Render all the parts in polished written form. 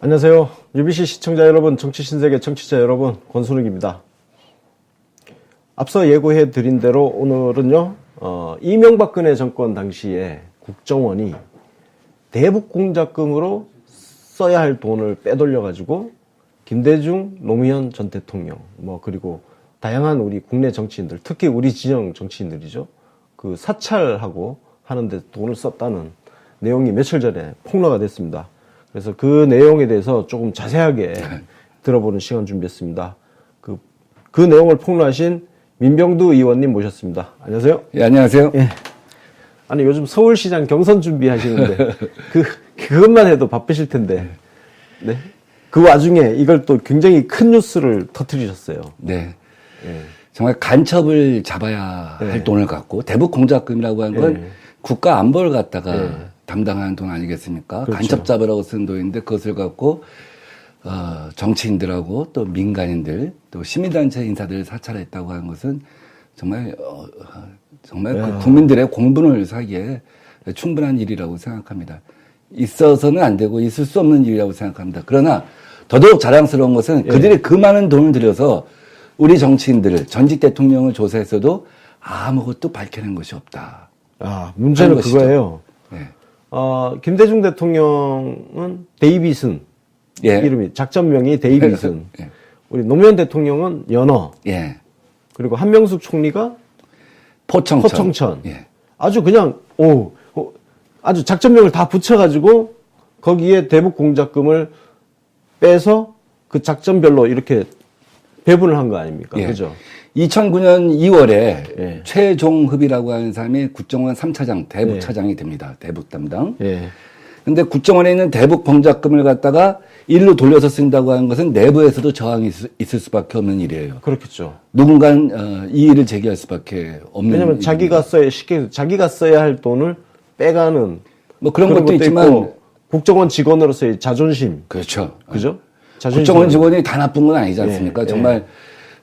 안녕하세요. UBC 시청자 여러분, 정치신세계 청취자 여러분, 권순욱입니다. 앞서 예고해 드린 대로 오늘은요, 이명박근혜 정권 당시에 국정원이 대북공작금으로 써야 할 돈을 빼돌려가지고 김대중, 노무현 전 대통령, 그리고 다양한 우리 국내 정치인들, 특히 우리 진영 정치인들이죠. 그 사찰하고 하는데 돈을 썼다는 내용이 며칠 전에 폭로가 됐습니다. 그래서 그 내용에 대해서 조금 자세하게 들어보는 시간 준비했습니다. 그 내용을 폭로하신 민병두 의원님 모셨습니다. 안녕하세요. 예, 안녕하세요. 예. 아니, 요즘 서울시장 경선 준비하시는데, 그것만 해도 바쁘실 텐데, 네. 그 와중에 이걸 또 굉장히 큰 뉴스를 터뜨리셨어요. 네. 예. 정말 간첩을 잡아야 할 돈을 갖고, 대북 공작금이라고 하는 건 국가 안보를 갖다가 담당하는 돈 아니겠습니까? 그렇죠. 간첩 잡으라고 쓴 돈인데 그것을 갖고, 정치인들하고 또 민간인들, 또 시민단체 인사들을 사찰했다고 하는 것은 정말, 그 국민들의 공분을 사기에 충분한 일이라고 생각합니다. 있어서는 안 되고 있을 수 없는 일이라고 생각합니다. 그러나 더더욱 자랑스러운 것은 그들이 그 많은 돈을 들여서 우리 정치인들을, 전직 대통령을 조사했어도 아무것도 밝혀낸 것이 없다. 문제는 그거예요. 네. 김대중 대통령은 데이비슨. 이름이, 작전명이 데이비슨. 우리 노무현 대통령은 연어. 그리고 한명숙 총리가 포청천. 아주 그냥, 아주 작전명을 다 붙여가지고 거기에 대북 공작금을 빼서 그 작전별로 이렇게 배분을 한 거 아닙니까? 그죠? 2009년 2월에 최종흡이라고 하는 사람이 국정원 3차장, 대북차장이 됩니다. 대북 담당. 근데 국정원에 있는 대북 공작금을 갖다가 일로 돌려서 쓴다고 하는 것은 내부에서도 저항이 있을 수밖에 없는 일이에요. 그렇겠죠. 누군가는 이 일을 제기할 수밖에 없는. 왜냐면 자기가 써야 할 돈을 빼가는 그런 것도 있지만 있고, 국정원 직원으로서의 자존심. 그렇죠. 그죠? 국정원 직원이 다 나쁜 건 아니지 않습니까? 정말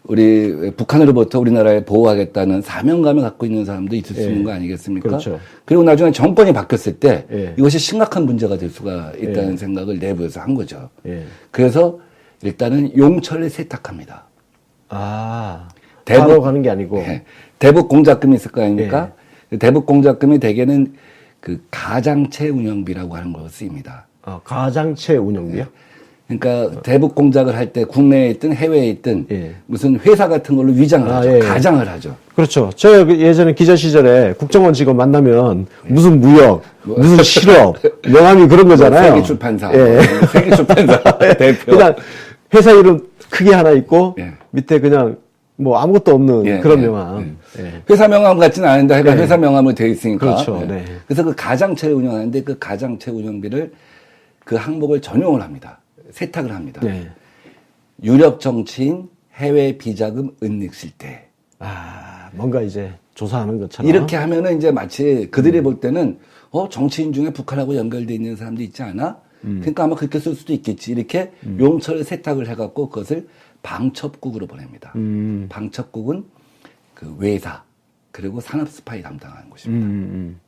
우리 북한으로부터 우리나라에 보호하겠다는 사명감을 갖고 있는 사람도 있을 수 있는 거 아니겠습니까? 그렇죠. 그리고 나중에 정권이 바뀌었을 때 이것이 심각한 문제가 될 수가 있다는 생각을 내부에서 한 거죠. 그래서 일단은 용철을 세탁합니다. 바로 가는 게 아니고. 대북 공작금이 있을 거 아닙니까? 대북 공작금이 대개는 그 가장채 운영비라고 하는 걸로 쓰입니다. 가장채 운영비요? 그러니까 대북 공작을 할 때 국내에 있든 해외에 있든 무슨 회사 같은 걸로 위장을 하죠. 가장을 하죠. 그렇죠. 제가 예전에 기자 시절에 국정원 직원 만나면 무슨 무역, 무슨 실업, 명함이 그런 거잖아요. 세계출판사, 세계출판사 대표. 그냥 회사 이름 크게 하나 있고 밑에 그냥 아무것도 없는 그런 명함. 회사 명함 같지는 않은데 회사 명함으로 되어 있으니까. 그렇죠. 그래서 그 가장채를 운영하는데 그 가장채 운영비를 그 항목을 전용을 합니다. 세탁을 합니다. 유력 정치인 해외 비자금 은닉 실태. 뭔가 이제 조사하는 것처럼. 이렇게 하면은 이제 마치 그들이 볼 때는 정치인 중에 북한하고 연결돼 있는 사람도 있지 않아? 그러니까 아마 그렇게 쓸 수도 있겠지. 이렇게 용철 세탁을 해갖고 그것을 방첩국으로 보냅니다. 방첩국은 그 외사 그리고 산업 스파이 담당하는 곳입니다.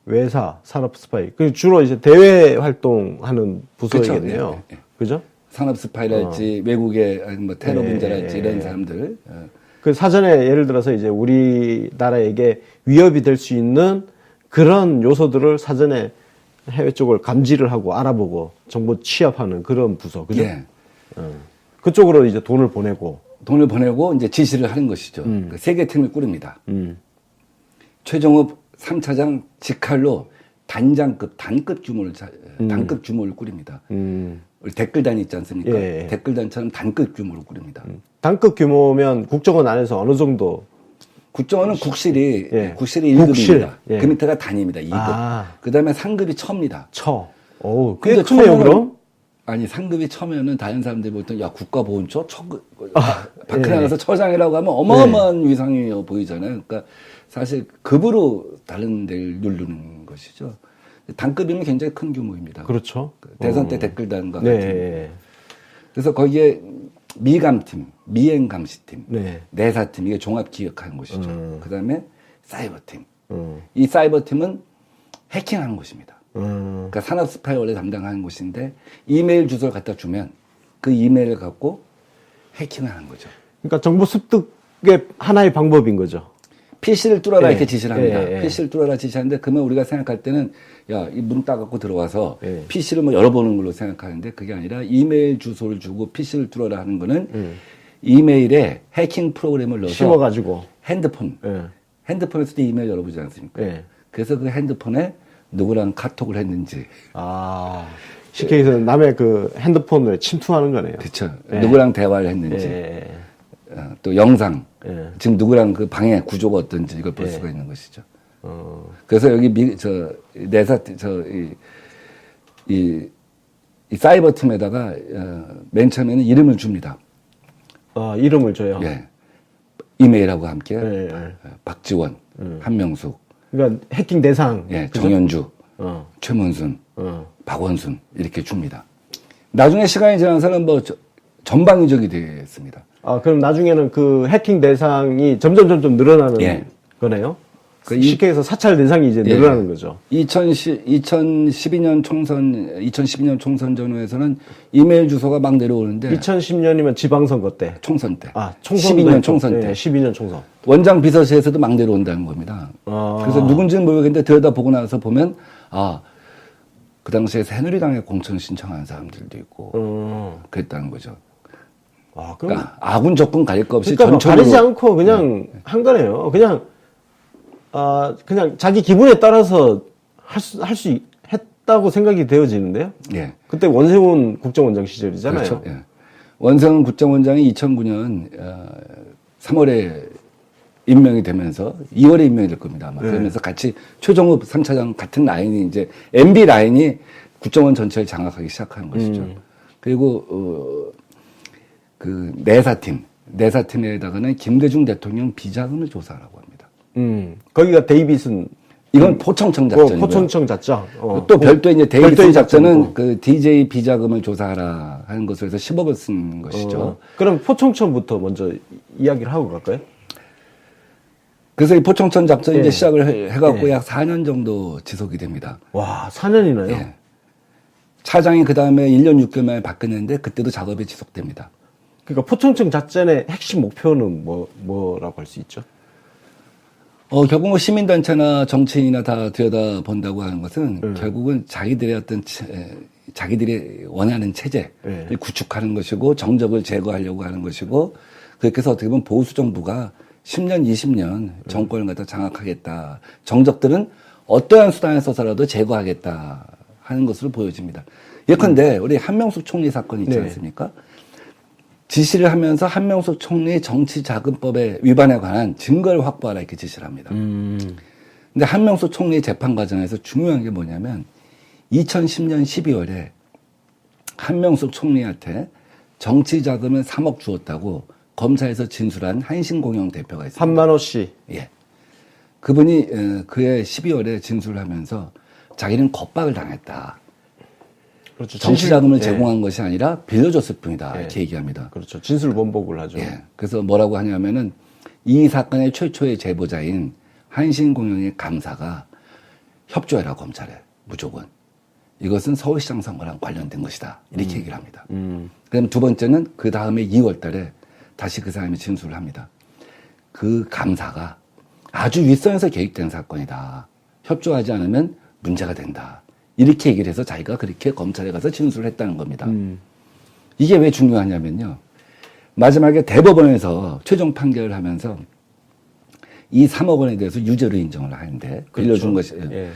외사, 산업 스파이. 주로 이제 대외 활동하는 부서이겠네요. 그죠? 산업 스파이랄지 외국의 테러 분자랄지 이런 사람들. 그 사전에 예를 들어서 이제 우리나라에게 위협이 될 수 있는 그런 요소들을 사전에 해외 쪽을 감지를 하고 알아보고 정보 취합하는 그런 부서. 그죠? 그쪽으로 이제 돈을 보내고 이제 지시를 하는 것이죠. 그 세 개 팀을 꾸립니다. 최종업 3차장 직할로 단급 규모를 꾸립니다. 우리 댓글단 있지 않습니까? 댓글단처럼 단급 규모를 꾸립니다. 단급 규모면 국정원 안에서 어느 정도? 국정원은 국실이 1급입니다. 그 밑에가 단입니다. 2급. 그 다음에 상급이 처입니다. 꽤 크네요, 그럼? 아니, 상급이 처면은 다른 사람들이 볼 때, 국가보훈처? 밖에 나가서 처장이라고 하면 어마어마한 위상이 보이잖아요. 그러니까 사실 급으로 다른 데를 누르는 것이죠. 단급이면 굉장히 큰 규모입니다. 그렇죠. 대선 때 댓글단과 같은. 그래서 거기에 미감팀, 미행감시팀, 내사팀, 이게 종합기획하는 곳이죠. 그 다음에 사이버팀. 이 사이버팀은 해킹하는 곳입니다. 그러니까 산업 스파이 원래 담당하는 곳인데 이메일 주소를 갖다 주면 그 이메일을 갖고 해킹을 하는 거죠. 그러니까 정보 습득의 하나의 방법인 거죠. PC를 뚫어라 예. 이렇게 지시를 합니다. 예, 예. PC를 뚫어라 지시하는데 그러면 우리가 생각할 때는 야, 이 문 따갖고 들어와서 예. PC를 뭐 열어보는 걸로 생각하는데 그게 아니라 이메일 주소를 주고 PC를 뚫어라 하는 거는 이메일에 해킹 프로그램을 넣어서 심어가지고. 핸드폰, 예. 핸드폰에서도 이메일 열어보지 않습니까? 예. 그래서 그 핸드폰에 누구랑 카톡을 했는지, 아, 쉽게 얘기해서 남의 그 핸드폰을 침투하는 거네요. 그렇죠. 예. 누구랑 대화를 했는지, 예. 또 영상, 예. 지금 누구랑 그 방해 구조가 어떤지 이걸 볼 예. 수가 있는 것이죠. 그래서 여기 이 사이버 팀에다가 맨 처음에는 이름을 줍니다. 이름을 줘요. 예. 이메일하고 함께 예, 예. 박지원, 한명숙, 그러니까 해킹 대상. 예, 그죠? 정현주, 어. 최문순, 어. 박원순 이렇게 줍니다. 나중에 시간이 지나서는 뭐 전방위적이 됐습니다. 그럼 나중에는 그 해킹 대상이 점점 늘어나는 예. 거네요. 그 쉽게 해서 사찰 대상이 이제 예. 늘어나는 거죠. 2012년 총선 전후에서는 이메일 주소가 막 내려오는데 2010년이면 지방선거 때. 총선 때. 총선 12년 총선 때. 12년 총선. 원장 비서실에서도 막 내려온다는 겁니다. 그래서 누군지는 모르겠는데 들여다보고 나서 보면 그 당시에 새누리당에 공천 신청한 사람들도 있고 그랬다는 거죠. 그럼 그러니까 아군 적군 가릴 거 없이 그러니까 전적으로 가리지 않고 그냥 한 거네요. 그냥 자기 기분에 따라서 할 수 했다고 생각이 되어지는데요. 예. 그때 원세훈 국정원장 시절이잖아요. 그렇죠. 예. 원세훈 국정원장이 2009년 3월에 임명이 되면서 2월에 임명이 될 겁니다. 아마. 그러면서 같이 최종욱 3차장 같은 라인이 이제 MB 라인이 국정원 전체를 장악하기 시작하는 것이죠. 그리고 그 내사팀에다가는 김대중 대통령 비자금을 조사하라고 합니다. 거기가 데이빗은 이건 포청청 작전이고요. 포청청 작전. 또 별도의 이제 데이빗 별도의 작전은 작전이고. 그 DJ 비자금을 조사하라 하는 것으로 해서 10억을 쓴 것이죠. 그럼 포청천부터 먼저 이야기를 하고 갈까요? 그래서 이 포청천 작전이 예. 이제 시작을 해갖고 예. 약 4년 정도 지속이 됩니다. 와, 4년이나요? 예. 차장이 그 다음에 1년 6개월 만에 바뀌었는데 그때도 작업이 지속됩니다. 그러니까 포청청 작전의 핵심 목표는 뭐라고 할 수 있죠? 결국 뭐 시민단체나 정치인이나 다 들여다본다고 하는 것은 결국은 자기들의 어떤 자기들이 원하는 체제를 예. 구축하는 것이고 정적을 제거하려고 하는 것이고 그렇게 해서 어떻게 보면 보수 정부가 10년, 20년 정권을 갖다 장악하겠다. 정적들은 어떠한 수단에 써서라도 제거하겠다 하는 것으로 보여집니다. 예컨대 우리 한명숙 총리 사건이 있지 네. 않습니까? 지시를 하면서 한명숙 총리 정치자금법에 위반에 관한 증거를 확보하라 이렇게 지시를 합니다. 근데 한명숙 총리 재판 과정에서 중요한 게 뭐냐면 2010년 12월에 한명숙 총리한테 정치자금을 3억 주었다고 검사에서 진술한 한신공영 대표가 있습니다. 한만호 씨. 예. 그분이 그해 12월에 진술을 하면서 자기는 겁박을 당했다. 그렇죠. 정치자금을 진실, 제공한 것이 아니라 빌려줬을 뿐이다. 예. 이렇게 얘기합니다. 그렇죠. 진술 번복을 하죠. 예. 그래서 뭐라고 하냐면은 이 사건의 최초의 제보자인 한신공영의 감사가 협조해라 검찰에 무조건. 이것은 서울시장 선거랑 관련된 것이다. 이렇게 얘기를 합니다. 그다음 두 번째는 그 다음에 2월 달에 다시 그 사람이 진술을 합니다. 그 감사가 아주 윗선에서 계획된 사건이다. 협조하지 않으면 문제가 된다. 이렇게 얘기를 해서 자기가 그렇게 검찰에 가서 진술을 했다는 겁니다. 이게 왜 중요하냐면요. 마지막에 대법원에서 최종 판결을 하면서 이 3억 원에 대해서 유죄로 인정을 하는데 빌려준 것이 예.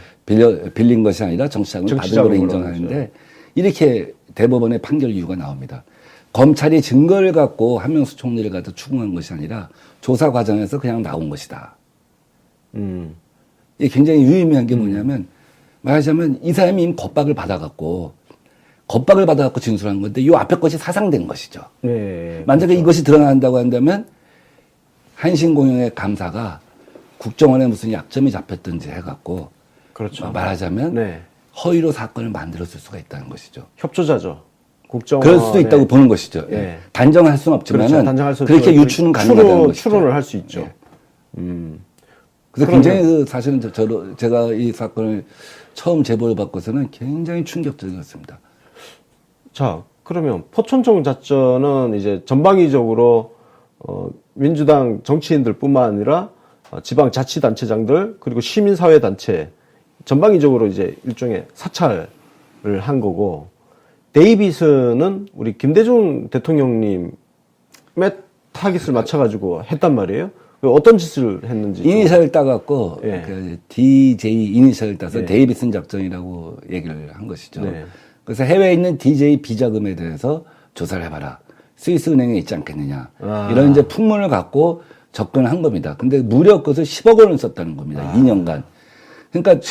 빌린 것이 아니라 정치자금을 받은 걸로 인정하는데 이렇게 대법원의 판결 이유가 나옵니다. 검찰이 증거를 갖고 한명숙 총리를 갖다 추궁한 것이 아니라 조사 과정에서 그냥 나온 것이다. 이게 굉장히 유의미한 게 뭐냐면 말하자면 이 사람이 이미 겁박을 받아갖고 진술한 건데 이 앞에 것이 사상된 것이죠. 네. 만약에 그렇죠. 이것이 드러난다고 한다면 한신공영의 감사가 국정원에 무슨 약점이 잡혔든지 해갖고 그렇죠. 말하자면 네. 허위로 사건을 만들었을 수가 있다는 것이죠. 협조자죠. 국정원. 그럴 수도 있다고 보는 것이죠. 예. 단정할 수는 없지만 그렇죠. 단정할 수 그렇게 없지만 유추는 가능하다는 것이죠. 추론을 할 수 있죠. 예. 그래서 굉장히 사실은 제가 이 사건을 처음 제보를 받고서는 굉장히 충격적이었습니다. 자, 그러면 포천청 작전은 이제 전방위적으로 민주당 정치인들뿐만 아니라 지방자치단체장들 그리고 시민사회단체 전방위적으로 이제 일종의 사찰을 한 거고, 데이빗은 우리 김대중 대통령님의 타깃을 맞춰가지고 했단 말이에요. 어떤 짓을 했는지. 이니셜 따갖고 예. 그 DJ 이니셜 따서 예. 데이비슨 작전이라고 얘기를 한 것이죠. 네. 그래서 해외에 있는 DJ 비자금에 대해서 조사를 해봐라. 스위스 은행에 있지 않겠느냐. 이런 이제 풍문을 갖고 접근한 겁니다. 근데 무려 그것을 10억 원을 썼다는 겁니다. 2년간. 그러니까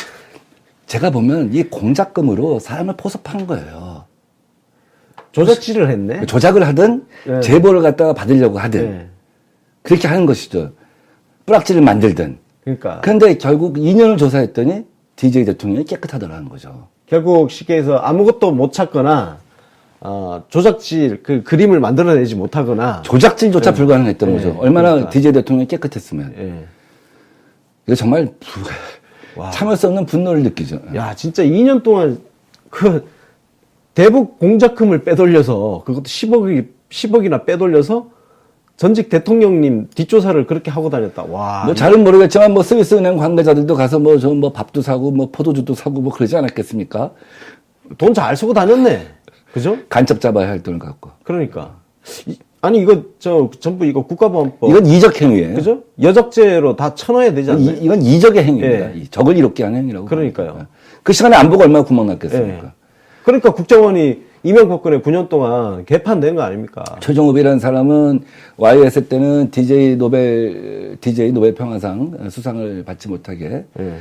제가 보면 이 공작금으로 사람을 포섭한 거예요. 조작질을 했네. 조작을 하든 예. 제보를 갖다가 받으려고 하든 네. 그렇게 하는 것이죠. 뿌락지를 만들든. 그러니까 근데 결국 2년을 조사했더니 DJ 대통령이 깨끗하더라는 거죠. 결국 쉽게 해서 아무것도 못 찾거나 조작질 그 그림을 만들어내지 못하거나. 조작질조차 불가능했던 예. 거죠. 얼마나 그러니까. DJ 대통령이 깨끗했으면. 예. 이거 정말 와. 참을 수 없는 분노를 느끼죠. 야, 진짜 2년 동안 그 대북 공작금을 빼돌려서 그것도 10억이나 빼돌려서 전직 대통령님 뒷조사를 그렇게 하고 다녔다. 와. 뭐 잘은 모르겠지만 뭐 스위스 은행 관계자들도 가서 뭐 저 뭐 밥도 사고 뭐 포도주도 사고 뭐 그러지 않았겠습니까? 돈 잘 쓰고 다녔네. 그죠? 간첩 잡아야 할 돈을 갖고. 그러니까. 아니, 이거, 전부 이거 국가보안법. 이건 이적 행위예요. 그죠? 여적죄로 다 쳐넣어야 되지 않나요? 이건 이적의 행위입니다. 예. 이 적을 이롭게 하는 행위라고. 그러니까요. 봅니다. 그 시간에 안 보고 얼마나 구멍 났겠습니까? 예. 그러니까 국정원이 이명박근혜 9년 동안 개판된 거 아닙니까? 최종욱이라는 사람은 YS 때는 DJ 노벨 평화상 수상을 받지 못하게 예.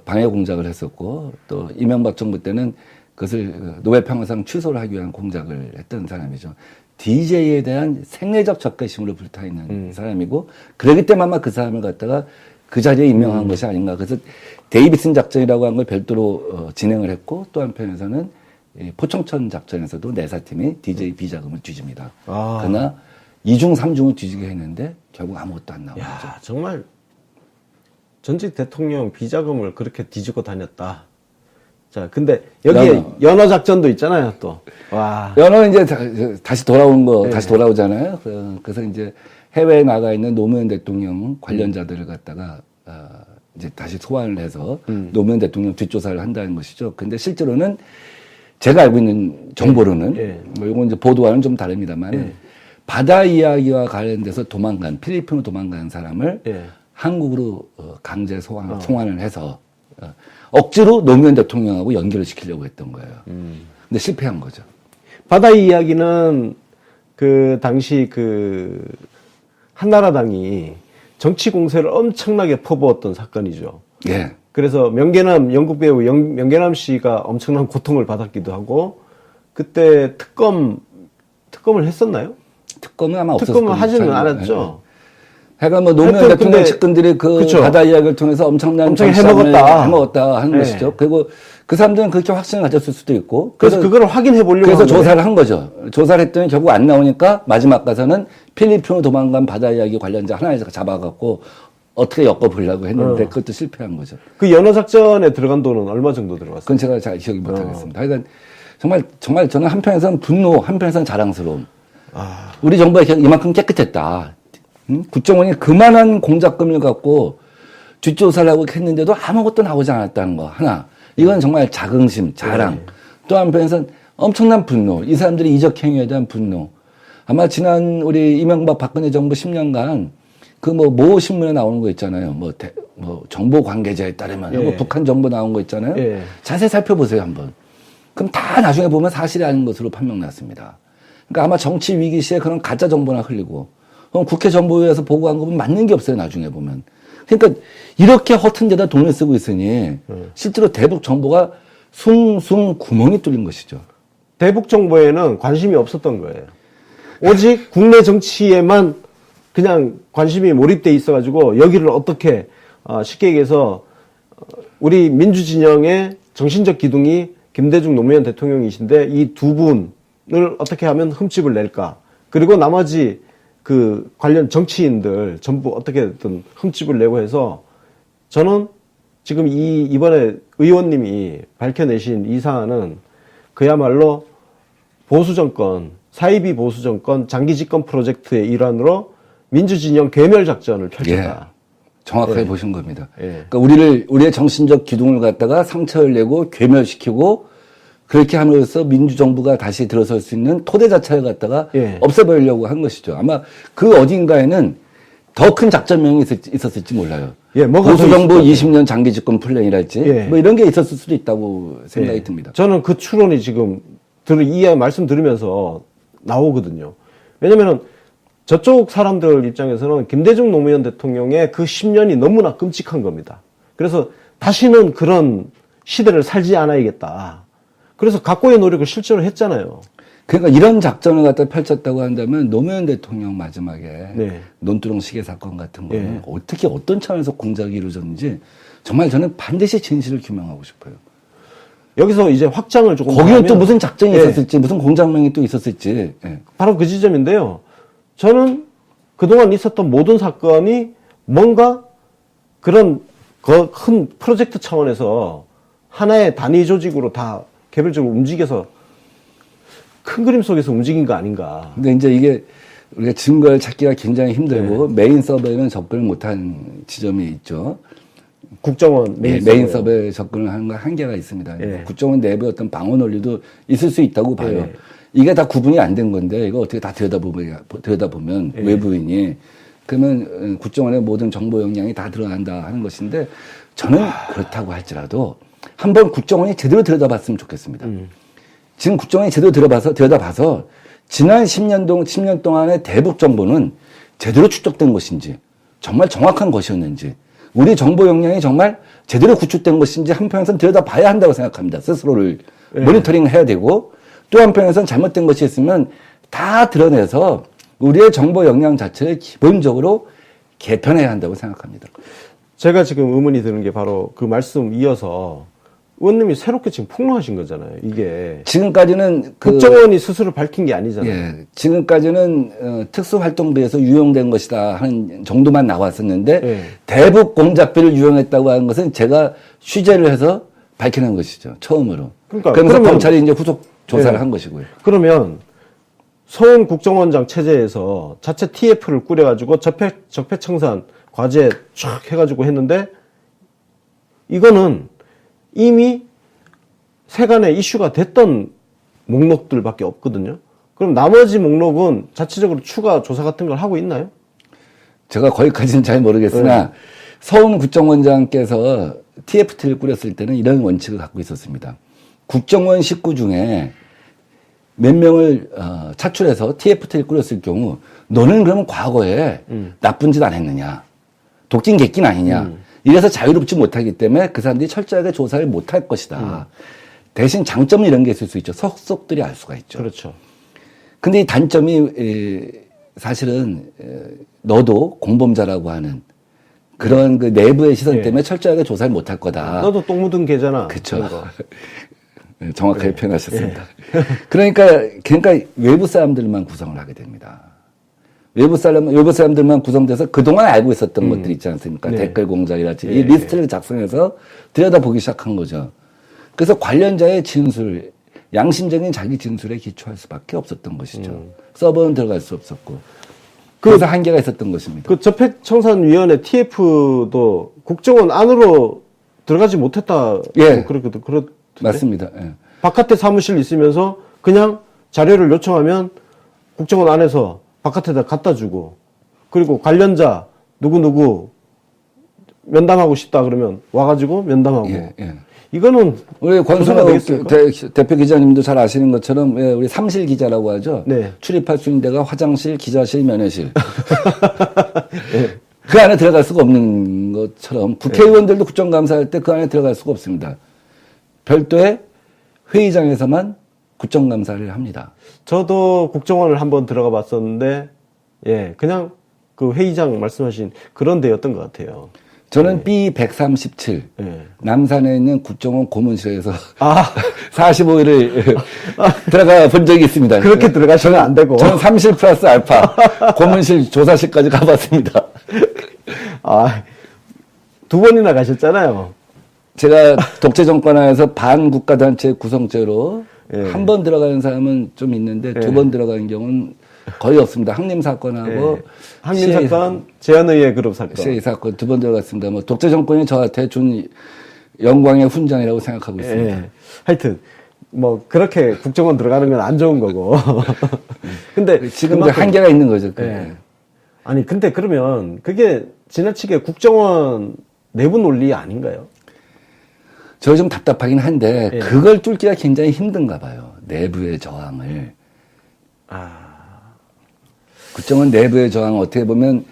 방해 공작을 했었고, 또 이명박 정부 때는 그것을 노벨 평화상 취소를 하기 위한 공작을 했던 사람이죠. DJ에 대한 생애적 적개심으로 불타있는 사람이고, 그러기 때문에 아마 그 사람을 갖다가 그 자리에 임명한 것이 아닌가. 그래서 데이비슨 작전이라고 한 걸 별도로 진행을 했고, 또 한편에서는 이 포청천 작전에서도 내사팀이 DJ 비자금을 뒤집니다. 그러나 2중, 3중을 뒤지게 했는데 결국 아무것도 안 나온 거죠. 야, 정말 전직 대통령 비자금을 그렇게 뒤지고 다녔다. 자, 근데 여기에 연어 작전도 있잖아요, 또. 와. 연어는 이제 다시 돌아온 거, 다시 돌아오잖아요. 그래서 이제 해외에 나가 있는 노무현 대통령 관련자들을 갖다가 이제 다시 소환을 해서 노무현 대통령 뒷조사를 한다는 것이죠. 근데 실제로는 제가 알고 있는 정보로는 뭐 이건 이제 보도와는 좀 다릅니다만 바다 이야기와 관련돼서 필리핀으로 도망간 사람을 한국으로 강제 송환을 해서 억지로 노무현 대통령하고 연결을 시키려고 했던 거예요. 근데 실패한 거죠. 바다 이야기는 그 당시 한나라당이 정치 공세를 엄청나게 퍼부었던 사건이죠. 예. 그래서 영국 배우 명계남 씨가 엄청난 고통을 받았기도 하고, 그때 특검을 했었나요? 특검은 아마 없었을 특검을 겁니다. 하지는 않았죠. 하여간 뭐 노무현 하여튼 대통령 근데 측근들이 그쵸. 바다 이야기를 통해서 엄청난 엄청 정치함을 해먹었다. 해먹었다 하는 네. 것이죠. 그리고 그 사람들은 그렇게 확신을 가졌을 수도 있고. 그래서 그걸 확인해 보려고 그래서 한 거예요. 조사를 한 거죠. 조사를 했더니 결국 안 나오니까 마지막 가서는 필리핀으로 도망간 바다 이야기 관련자 하나에서 잡아갖고 어떻게 엮어보려고 했는데 그것도 실패한 거죠. 그 연어 작전에 들어간 돈은 얼마 정도 들어갔어요? 그건 제가 잘 기억이 못하겠습니다. 하여간 정말 저는 한편에서는 분노, 한편에서는 자랑스러움. 우리 정부가 이만큼 깨끗했다. 국정원이 그만한 공작금을 갖고 뒷조사를 하고 했는데도 아무것도 나오지 않았다는 거 하나. 이건 정말 자긍심, 자랑. 또 한편에서는 엄청난 분노. 이 사람들이 이적행위에 대한 분노. 아마 지난 우리 이명박 박근혜 정부 10년간 그 모 신문에 나오는 거 있잖아요. 정보 관계자에 따르면 뭐 북한 정보 나온 거 있잖아요. 자세히 살펴보세요, 한번. 그럼 다 나중에 보면 사실이 아닌 것으로 판명났습니다. 그러니까 아마 정치 위기 시에 그런 가짜 정보나 흘리고, 국회 정보위에서 보고한 거 보면 맞는 게 없어요, 나중에 보면. 그러니까 이렇게 허튼 데다 돈을 쓰고 있으니 실제로 대북 정보가 숭숭 구멍이 뚫린 것이죠. 대북 정보에는 관심이 없었던 거예요. 오직 국내 정치에만 그냥 관심이 몰입돼 있어가지고 여기를 어떻게 쉽게 얘기해서 우리 민주진영의 정신적 기둥이 김대중 노무현 대통령이신데 이 두 분을 어떻게 하면 흠집을 낼까, 그리고 나머지 관련 정치인들 전부 어떻게든 흠집을 내고 해서 저는 지금 이번에 의원님이 밝혀내신 이 사안은 그야말로 보수정권, 사이비 보수정권 장기 집권 프로젝트의 일환으로 민주진영 괴멸 작전을 펼쳤다. 정확하게 예. 보신 겁니다. 예. 그러니까 우리의 정신적 기둥을 갖다가 상처를 내고 괴멸시키고 그렇게 함으로써 민주정부가 다시 들어설 수 있는 토대 자체를 갖다가 예. 없애버리려고 한 것이죠. 아마 그 어딘가에는 더 큰 작전명이 있었을지 몰라요. 예, 뭐가 보수정부 더 있을 20년 장기 집권 플랜이랄지 예. 뭐 이런 게 있었을 수도 있다고 생각이 예. 듭니다. 저는 그 추론이 지금 이 말씀 들으면서 나오거든요. 왜냐면은 저쪽 사람들 입장에서는 김대중 노무현 대통령의 그 10년이 너무나 끔찍한 겁니다. 그래서 다시는 그런 시대를 살지 않아야겠다. 그래서 각고의 노력을 실제로 했잖아요. 그러니까 이런 작전을 갖다 펼쳤다고 한다면 노무현 대통령 마지막에 네. 논두렁 시계 사건 같은 거는 예. 어떻게 어떤 차원에서 공작이 이루어졌는지 정말 저는 반드시 진실을 규명하고 싶어요. 여기서 이제 확장을 조금 거기는 하면 또 무슨 작전이 예. 있었을지 무슨 공작명이 또 있었을지. 예. 바로 그 지점인데요. 저는 그동안 있었던 모든 사건이 뭔가 그런 큰 프로젝트 차원에서 하나의 단위 조직으로 다 개별적으로 움직여서 큰 그림 속에서 움직인 거 아닌가. 근데 이제 이게 우리가 증거를 찾기가 굉장히 힘들고 메인 서버에는 접근을 못한 지점이 있죠. 국정원 메인, 메인 서버요. 서버에 접근을 하는 건 한계가 있습니다. 예. 국정원 내부의 어떤 방어 논리도 있을 수 있다고 봐요. 예. 이게 다 구분이 안 된 건데 이거 어떻게 다 들여다보면 예. 외부인이 그러면 국정원의 모든 정보 역량이 다 드러난다 하는 것인데 저는 그렇다고 할지라도 한번 국정원이 제대로 들여다봤으면 좋겠습니다. 지금 국정원이 제대로 들여다봐서 지난 10년 동안의 대북 정보는 제대로 축적된 것인지 정말 정확한 것이었는지 우리 정보 역량이 정말 제대로 구축된 것인지 한편에서는 들여다봐야 한다고 생각합니다. 스스로를 모니터링 해야 되고 또 한편에서는 잘못된 것이 있으면 다 드러내서 우리의 정보 역량 자체를 기본적으로 개편해야 한다고 생각합니다. 제가 지금 의문이 드는 게 바로 그 말씀 이어서 의원님이 새롭게 지금 폭로하신 거잖아요. 이게 지금까지는 국정원이 스스로 밝힌 게 아니잖아요. 예, 지금까지는 특수활동비에서 유용된 것이다 하는 정도만 나왔었는데 예. 대북 공작비를 유용했다고 하는 것은 제가 취재를 해서 밝히는 것이죠. 처음으로. 그러니까 그러면서 그러면- 검찰이 이제 후속 조사를 예. 한 것이고요. 그러면 서훈 국정원장 체제에서 자체 TF를 꾸려가지고 적폐청산 과제 쫙 해가지고 했는데 이거는 이미 세간에 이슈가 됐던 목록들밖에 없거든요. 그럼 나머지 목록은 자체적으로 추가 조사 같은 걸 하고 있나요? 제가 거기까지는 잘 모르겠으나 서훈 국정원장께서 TFT를 꾸렸을 때는 이런 원칙을 갖고 있었습니다. 국정원 식구 중에 몇 명을 차출해서 TFT를 꾸렸을 경우 너는 그러면 과거에 나쁜 짓 안 했느냐 독진 객긴 아니냐 이래서 자유롭지 못하기 때문에 그 사람들이 철저하게 조사를 못할 것이다. 대신 장점은 이런 게 있을 수 있죠. 속속들이 알 수가 있죠. 그렇죠. 근데 이 단점이 사실은 너도 공범자라고 하는 그런 그 내부의 시선 예. 때문에 철저하게 조사를 못할 거다. 너도 똥 묻은 개잖아. 그쵸. 그런 거. 네, 정확하게 표현하셨습니다. 그러니까 외부 사람들만 구성을 하게 됩니다. 외부 사람들만 구성돼서 그동안 알고 있었던 것들 있지 않습니까? 네. 댓글 공작이랄지 이 예. 리스트를 작성해서 들여다보기 시작한 거죠. 그래서 관련자의 진술, 양심적인 자기 진술에 기초할 수밖에 없었던 것이죠. 서버는 들어갈 수 없었고. 그래서 한계가 있었던 것입니다. 그 적폐청산위원회 TF도 국정원 안으로 들어가지 못했다. 예. 그렇던데. 맞습니다. 예. 바깥에 사무실 있으면서 그냥 자료를 요청하면 국정원 안에서 바깥에다 갖다 주고 그리고 관련자 누구누구 면담하고 싶다 그러면 와가지고 면담하고 예. 이거는 우리 조사가 권순호 되겠습니까? 대표 기자님도 잘 아시는 것처럼 우리 삼실 기자라고 하죠. 네. 출입할 수 있는 데가 화장실, 기자실, 면회실. 그 안에 들어갈 수가 없는 것처럼 국회의원들도 국정감사할 때 그 안에 들어갈 수가 없습니다. 별도의 회의장에서만 국정감사를 합니다. 저도 국정원을 한번 들어가 봤었는데 예 그냥 그 회의장 말씀하신 그런 데였던 것 같아요. 저는 B137 예. 남산에 있는 국정원 고문실에서 아 45일을 들어가 본 적이 있습니다. 그렇게 들어가시면 안 되고. 저는 3실 플러스 알파 고문실 조사실까지 가봤습니다. 아, 두 번이나 가셨잖아요. 제가 독재 정권 하에서 반국가단체 구성죄로 예. 한 번 들어가는 사람은 좀 있는데 예. 두 번 들어가는 경우는 거의 없습니다. 항림 사건하고 항림 사건, 제한의회 그룹 사건. CIA 사건 두 번 들어갔습니다. 뭐 독재 정권이 저한테 준 영광의 훈장이라고 생각하고 있습니다. 예. 하여튼 뭐 그렇게 국정원 들어가는 건 안 좋은 거고. 근데 지금 그만큼- 한계가 있는 거죠. 그게. 예. 아니 근데 그러면 그게 지나치게 국정원 내부 논리 아닌가요? 저 좀 답답하긴 한데 예. 그걸 뚫기가 굉장히 힘든가 봐요. 내부의 저항을. 국정원 내부의 저항 어떻게 보면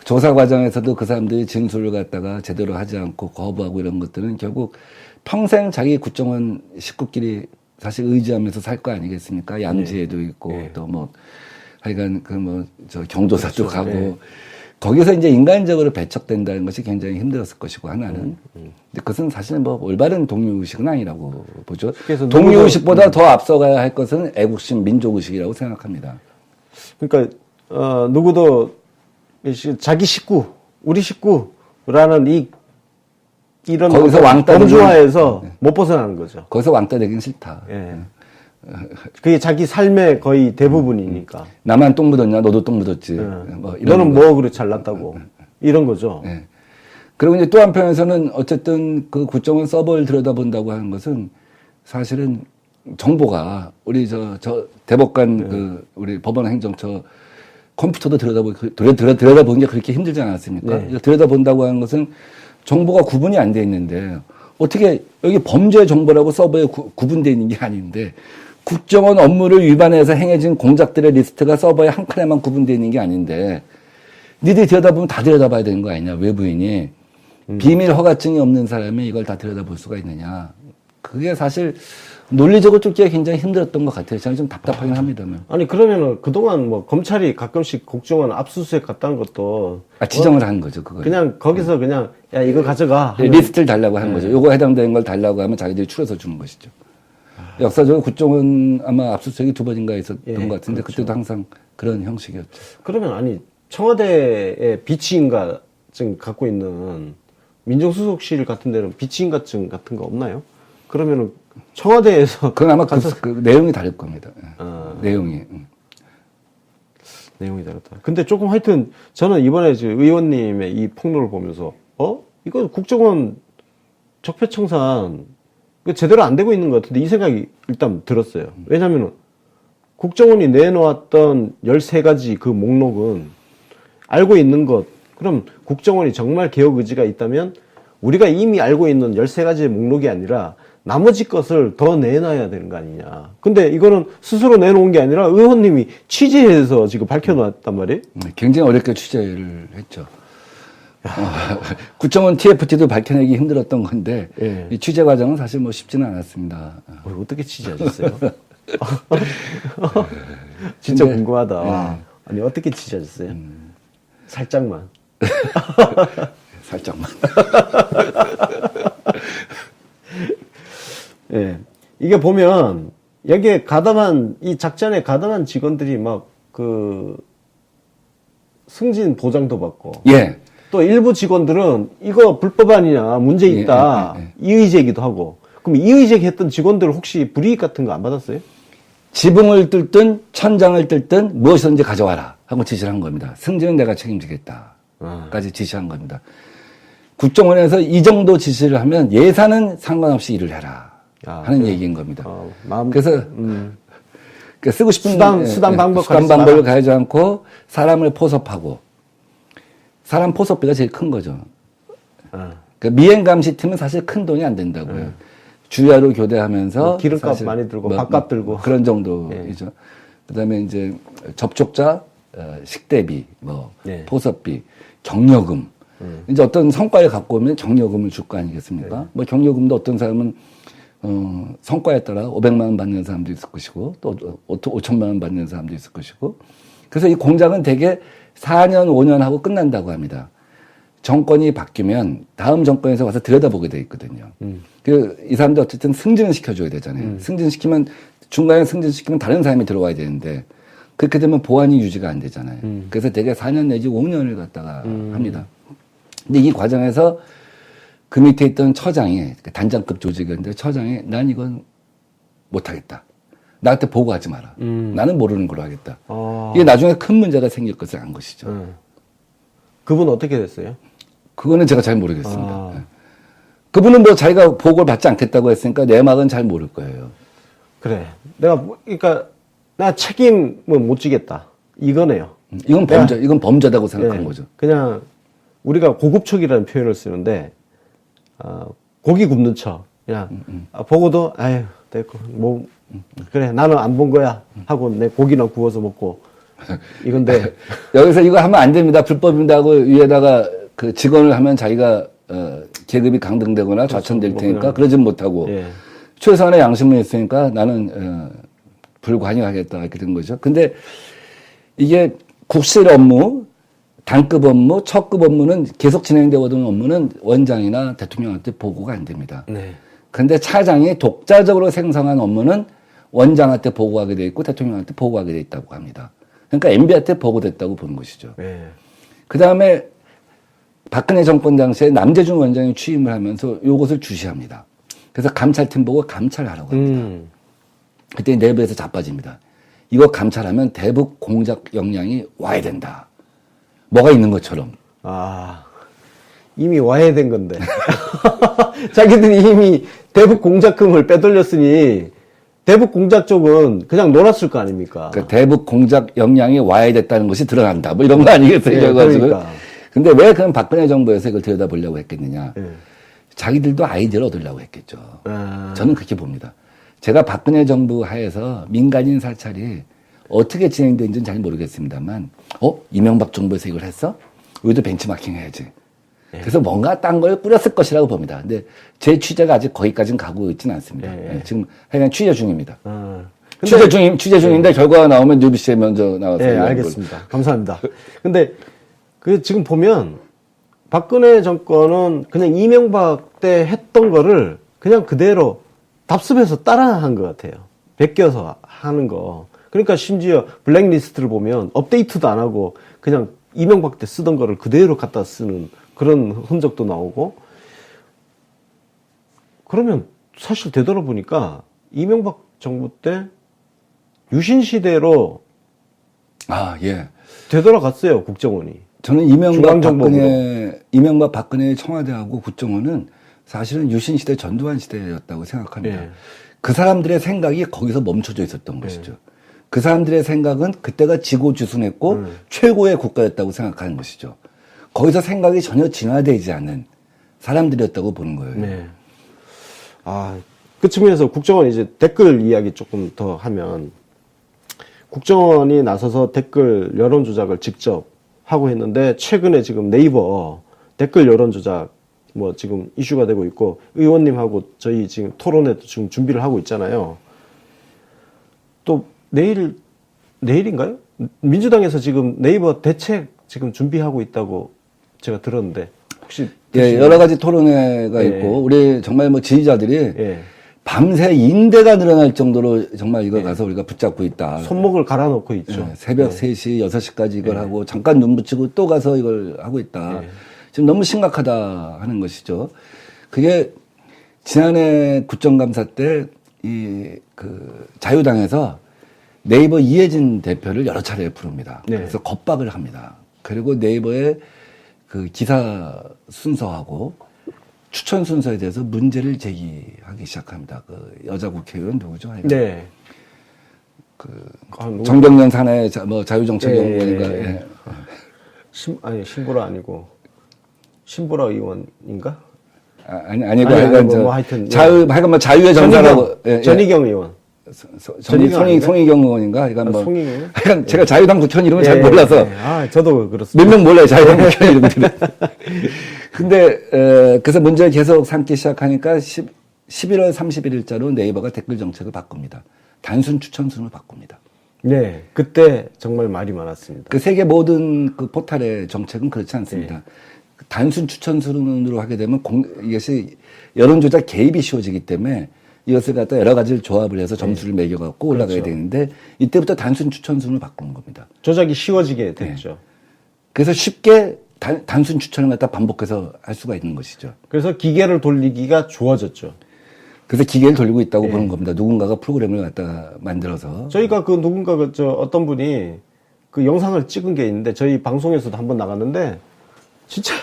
조사 과정에서도 그 사람들이 진술을 갖다가 제대로 하지 않고 거부하고 이런 것들은 결국 평생 자기 국정원 식구끼리 사실 의지하면서 살 거 아니겠습니까? 양지에도 있고 예. 또 뭐 하여간 그 뭐 저 경조사도 그렇죠. 가고 예. 거기서 이제 인간적으로 배척된다는 것이 굉장히 힘들었을 것이고 하나는. 근데 그것은 사실 뭐 올바른 독립의식은 아니라고 보죠. 그래서 독립의식보다 더 앞서가야 할 것은 애국심, 민족의식이라고 생각합니다. 그러니까 누구도 자기 식구, 우리 식구라는 이런 거기서 왕따 범주화에서 못 벗어나는 거죠. 거기서 왕따 되긴 싫다. 예. 그게 자기 삶의 거의 대부분이니까. 나만 똥 묻었냐? 너도 똥 묻었지. 예. 뭐 이런 너는 거. 뭐 그래 잘났다고 이런 거죠. 예. 그리고 이제 또 한편에서는 어쨌든 그 국정원 서버를 들여다본다고 하는 것은 사실은 정보가 우리 저 대법관 그 우리 법원 행정처 컴퓨터도 들여다보는 게 그렇게 힘들지 않았습니까? 네. 들여다본다고 하는 것은 정보가 구분이 안 돼 있는데 어떻게 여기 범죄 정보라고 서버에 구분되어 있는 게 아닌데 국정원 업무를 위반해서 행해진 공작들의 리스트가 서버에 한 칸에만 구분되어 있는 게 아닌데 니들이 들여다보면 다 들여다봐야 되는 거 아니냐, 외부인이. 비밀 허가증이 없는 사람이 이걸 다 들여다볼 수가 있느냐. 그게 사실 논리적으로 뚫기가 굉장히 힘들었던 것 같아요. 저는 좀 답답하긴 합니다만. 아니 그러면은 그동안 뭐 검찰이 가끔씩 국정원 압수수색 갔다는 것도 지정을 한 거죠, 그걸. 그냥 거기서 그냥 야 이거 가져가 하면 리스트를 달라고 하는 거죠. 요거 해당되는 걸 달라고 하면 자기들이 추려서 주는 것이죠. 역사적으로 국정원 아마 압수수색이 2번인가 있었던 예, 것 같은데 그렇죠. 그때도 항상 그런 형식이었죠. 그러면 아니 청와대의 비치인가증 갖고 있는 민정수석실 같은 데는 비치인가증 같은 거 없나요? 그러면은 청와대에서 그건 아마 그 내용이 다를 겁니다. 예. 내용이. 내용이 다르다. 근데 조금 하여튼 저는 이번에 의원님의 이 폭로를 보면서 이거 국정원 적폐청산 이거 제대로 안 되고 있는 것 같은데 이 생각이 일단 들었어요. 왜냐면은 국정원이 내놓았던 13가지 그 목록은 알고 있는 것, 그럼 국정원이 정말 개혁 의지가 있다면 우리가 이미 알고 있는 13가지의 목록이 아니라 나머지 것을 더 내놔야 되는 거 아니냐. 근데 이거는 스스로 내놓은 게 아니라 의원님이 취재해서 지금 밝혀놨단 말이에요. 굉장히 어렵게 취재를 했죠. 국정원 TFT도 밝혀내기 힘들었던 건데 예. 이 취재 과정은 사실 뭐 쉽지는 않았습니다. 어떻게 취재하셨어요? 진짜 근데, 궁금하다. 아니 어떻게 취재하셨어요? 살짝만. 살짝만. 예. 이게 보면 여기에 가담한 이 작전에 가담한 직원들이 막 그 승진 보장도 받고 예. 또 일부 직원들은 이거 불법 아니냐 문제 있다 이의 제기도 하고. 그럼 이의 제기했던 직원들 혹시 불이익 같은 거 안 받았어요? 지붕을 뚫든 천장을 뚫든 무엇이든지 가져와라 하고 지시를 한 겁니다. 승진은 내가 책임지겠다까지 지시한 겁니다. 국정원에서 이 정도 지시를 하면 예산은 상관없이 일을 해라 하는 얘기인 겁니다. 그래서 쓰고 싶은 수단 방법 수단 방법을 가하지 않고 사람을 포섭하고 사람 포섭비가 제일 큰 거죠. 그러니까 미행 감시팀은 사실 큰 돈이 안 된다고요. 주야로 교대하면서 뭐 기름값 많이 들고 밥값 들고 그런 정도이죠. 그다음에 이제 접촉자 식대비, 포섭비, 경력금. 이제 어떤 성과를 갖고 오면 경력금을 줄 거 아니겠습니까? 뭐 경력금도 어떤 사람은 성과에 따라 500만 원 받는 사람도 있을 것이고 또 5천만 원 받는 사람도 있을 것이고 그래서 이 공작은 대개 4년, 5년 하고 끝난다고 합니다. 정권이 바뀌면 다음 정권에서 와서 들여다보게 돼 있거든요. 이 사람들 어쨌든 승진을 시켜줘야 되잖아요. 승진시키면 중간에 승진시키면 다른 사람이 들어와야 되는데 그렇게 되면 보안이 유지가 안 되잖아요. 그래서 대개 4년 내지 5년을 갖다가 합니다. 근데 이 과정에서 그 밑에 있던 처장이 단장급 조직이었는데 처장이 난 이건 못하겠다. 나한테 보고하지 마라. 나는 모르는 걸로 하겠다. 이게 나중에 큰 문제가 생길 것을 안 것이죠. 그분 어떻게 됐어요? 그거는 제가 잘 모르겠습니다. 아. 예. 그분은 뭐 자기가 보고를 받지 않겠다고 했으니까 내막은 잘 모를 거예요. 그래. 그러니까 나 책임은 못 지겠다. 이거네요. 이건 범죄다고 생각한 예, 거죠. 그냥 우리가 고급척이라는 표현을 쓰는데 고기 굽는 척 그냥 보고도 아유 됐고 뭐 그래 나는 안 본 거야 하고 내 고기나 구워서 먹고 이건데 여기서 이거 하면 안 됩니다. 불법입니다 하고 위에다가 그 직원을 하면 자기가 계급이 강등되거나 좌천될 뭐 테니까 그냥, 그러진 못하고 예. 최소한의 양심을 했으니까 나는 불관여하겠다 이렇게 된 거죠. 근데 이게 국실 업무, 단급 업무, 척급 업무는 계속 진행되거든 업무는 원장이나 대통령한테 보고가 안 됩니다. 네. 그런데 차장이 독자적으로 생성한 업무는 원장한테 보고하게 돼 있고 대통령한테 보고하게 돼 있다고 합니다. 그러니까 MB한테 보고됐다고 보는 것이죠. 네. 그 다음에 박근혜 정권 당시에 남재준 원장이 취임을 하면서 이것을 주시합니다. 그래서 감찰팀 보고 감찰하라고 합니다. 그때 내부에서 자빠집니다. 이거 감찰하면 대북 공작 역량이 와야 된다. 뭐가 있는 것처럼. 이미 와야 된 건데. 자기들이 이미 대북 공작금을 빼돌렸으니 대북 공작 쪽은 그냥 놀았을 거 아닙니까? 그러니까 대북 공작 역량이 와야 됐다는 것이 드러난다. 뭐 이런 거 아니겠어요? 네, 그러니까. 근데 왜 그럼 박근혜 정부에서 이걸 들여다보려고 했겠느냐. 네. 자기들도 아이디어를 얻으려고 했겠죠. 저는 그렇게 봅니다. 제가 박근혜 정부 하에서 민간인 사찰이 어떻게 진행되는지는 잘 모르겠습니다만, 이명박 정부에서 이걸 했어? 우리도 벤치마킹 해야지. 그래서 뭔가 딴 걸 꾸렸을 것이라고 봅니다. 근데 제 취재가 아직 거기까지는 가고 있지는 않습니다. 지금 하여간 취재 중입니다. 취재 중인데 결과가 나오면 뉴비씨에 먼저 나와서. 네, 알겠습니다. 감사합니다. 근데 그 지금 보면 박근혜 정권은 그냥 이명박 때 했던 거를 그냥 그대로 답습해서 따라한 것 같아요. 베껴서 하는 거. 그러니까 심지어 블랙리스트를 보면 업데이트도 안 하고 그냥 이명박 때 쓰던 거를 그대로 갖다 쓰는 그런 흔적도 나오고. 그러면 사실 되돌아보니까 이명박 정부 때 유신 시대로 예. 되돌아갔어요, 국정원이. 저는 이명박 박근혜 청와대하고 국정원은 사실은 유신 시대 전두환 시대였다고 생각합니다. 예. 그 사람들의 생각이 거기서 멈춰져 있었던 것이죠. 그 사람들의 생각은 그때가 지고지순했고 최고의 국가였다고 생각하는 것이죠. 거기서 생각이 전혀 진화되지 않는 사람들이었다고 보는 거예요. 네. 그 측면에서 국정원 이제 댓글 이야기 조금 더 하면 국정원이 나서서 댓글 여론 조작을 직접 하고 했는데 최근에 지금 네이버 댓글 여론 조작 뭐 지금 이슈가 되고 있고 의원님하고 저희 지금 토론회도 지금 준비를 하고 있잖아요. 또 내일인가요? 민주당에서 지금 네이버 대책 지금 준비하고 있다고 제가 들었는데 혹시 여러 가지 토론회가 있고 우리 정말 뭐 지지자들이 밤새 인대가 늘어날 정도로 정말 이거 가서 우리가 붙잡고 있다. 손목을 갈아놓고 있죠. 새벽 3시, 6시까지 이걸 하고 잠깐 눈 붙이고 또 가서 이걸 하고 있다. 지금 너무 심각하다 하는 것이죠. 그게 지난해 국정감사 때 자유당에서 네이버 이혜진 대표를 여러 차례 부릅니다. 그래서 겁박을 합니다. 그리고 네이버의 그 기사 순서하고 추천 순서에 대해서 문제를 제기하기 시작합니다. 그 여자 국회의원 누구죠? 네. 정경련 사내 자유정책연구원인가? 신보라 아니고 신보라 의원인가? 아니고 하여튼 하여간 뭐 자유의 정사라고 전희경 의원. 송희경 의원인가? 하여간 제가 자유당 국회의원 이름을 잘 몰라서. 저도 그렇습니다. 몇 명 몰라요, 자유당 국회의원 이름들은. 근데, 그래서 문제를 계속 삼기 시작하니까 11월 31일자로 네이버가 댓글 정책을 바꿉니다. 단순 추천 순으로 바꿉니다. 네. 그때 정말 말이 많았습니다. 그 세계 모든 그 포탈의 정책은 그렇지 않습니다. 단순 추천 순으로 하게 되면 이것이 여론조작 개입이 쉬워지기 때문에 이것을 갖다 여러 가지를 조합을 해서 점수를 매겨갖고 올라가야 되는데 이때부터 단순 추천 순으로 바꾸는 겁니다. 조작이 쉬워지게 됐죠. 그래서 쉽게 단순 추천을 갖다 반복해서 할 수가 있는 것이죠. 그래서 기계를 돌리기가 좋아졌죠. 그래서 기계를 돌리고 있다고 예. 보는 겁니다. 누군가가 프로그램을 갖다 만들어서. 저희가 그 누군가 어떤 분이 그 영상을 찍은 게 있는데 저희 방송에서도 한번 나갔는데 진짜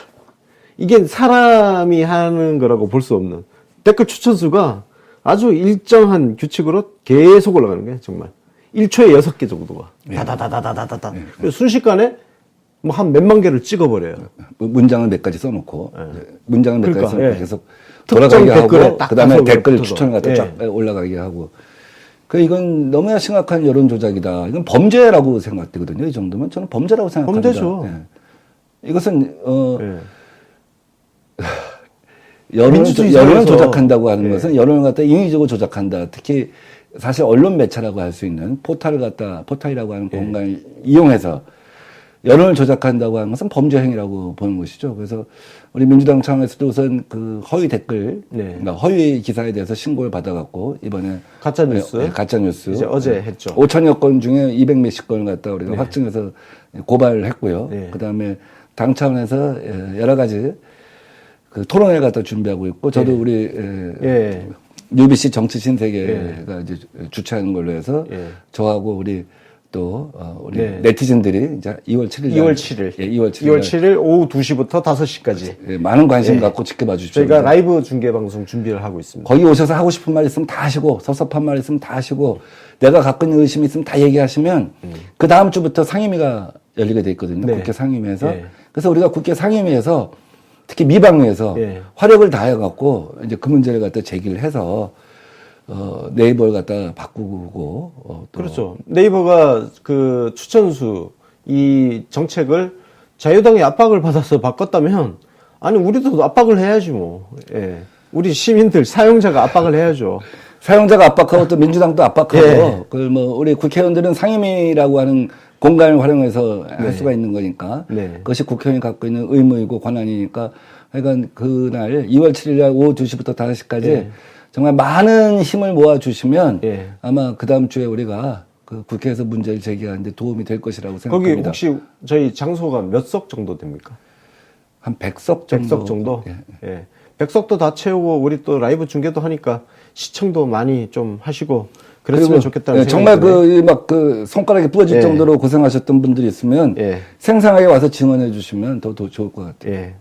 이게 사람이 하는 거라고 볼 수 없는 댓글 추천 수가 아주 일정한 규칙으로 계속 올라가는 거예요. 정말 1초에 6개 정도가 예. 다다다다다다다 순식간에 뭐 한 몇만 개를 찍어버려요. 문장을 몇 가지 써놓고 문장을 몇 그러니까, 가지 써놓고 예. 계속 특정 돌아가게 댓글에 하고 딱 그다음에 가서 댓글 붙어서. 추천을 갖다 예. 쫙 올라가게 하고 이건 너무나 심각한 여론 조작이다. 이건 범죄라고 생각되거든요. 이 정도면 저는 범죄라고 생각합니다. 범죄죠. 예. 이것은 예. 여론을 사회에서. 조작한다고 하는 예. 것은 여론을 갖다 인위적으로 조작한다. 특히 사실 언론 매체라고 할 수 있는 포탈이라고 하는 공간을 이용해서 여론을 조작한다고 하는 것은 범죄 행위라고 보는 것이죠. 그래서 우리 민주당 차원에서도 우선 그 허위 댓글, 네. 그러니까 허위 기사에 대해서 신고를 받아갖고 이번에 가짜 뉴스 가짜 뉴스 이제 어제 했죠. 5천여 건 중에 200 몇십 건을 갖다 우리가 확증해서 고발을 했고요. 네. 그다음에 당 차원에서 여러 가지 그 토론회를 갖다 준비하고 있고 저도 우리 예. UBC 정치 신세계가 이제 주최하는 걸로 해서 예. 저하고 우리 또 우리 네. 네티즌들이 이제 2월 7일 2월 7일. 예, 2월 7일 2월 7일 오후 2시부터 5시까지 예, 많은 관심 예. 갖고 지켜봐 주십시오. 저희가 라이브 중계 방송 준비를 하고 있습니다. 거기 오셔서 하고 싶은 말 있으면 다 하시고 섭섭한 말 있으면 다 하시고 내가 갖고 있는 의심이 있으면 다 얘기하시면 그 다음 주부터 상임위가 열리게 돼 있거든요. 네. 국회 상임위에서. 예. 그래서 우리가 국회 상임위에서 특히 미방위에서 예. 화력을 다해 갖고 이제 그 문제를 갖다 제기를 해서 네이버를 갖다 바꾸고 또 그렇죠. 네이버가 그 추천수 이 정책을 자유당의 압박을 받아서 바꿨다면 아니 우리도 압박을 해야지 뭐. 예. 우리 시민들 사용자가 압박을 해야죠. 사용자가 압박하고 또 민주당도 압박하고 예. 그 뭐 우리 국회의원들은 상임위라고 하는 공간을 활용해서 할 수가 있는 거니까 네. 그것이 국회의원이 갖고 있는 의무이고 권한이니까 하여간 그날 2월 7일 날 오후 2시부터 5시까지 예. 정말 많은 힘을 모아 주시면 예. 아마 그 다음 주에 우리가 그 국회에서 문제를 제기하는데 도움이 될 것이라고 거기 생각합니다. 혹시 저희 장소가 몇 석 정도 됩니까? 한 100석 정도. 100석 정도? 예. 예. 100석도 다 채우고 우리 또 라이브 중계도 하니까 시청도 많이 좀 하시고 그랬으면 그리고 좋겠다는 예, 생각이 정말 드네요. 그 손가락이 부러질 예. 정도로 고생하셨던 분들이 있으면 예. 생생하게 와서 증언해 주시면 더 좋을 것 같아요. 예.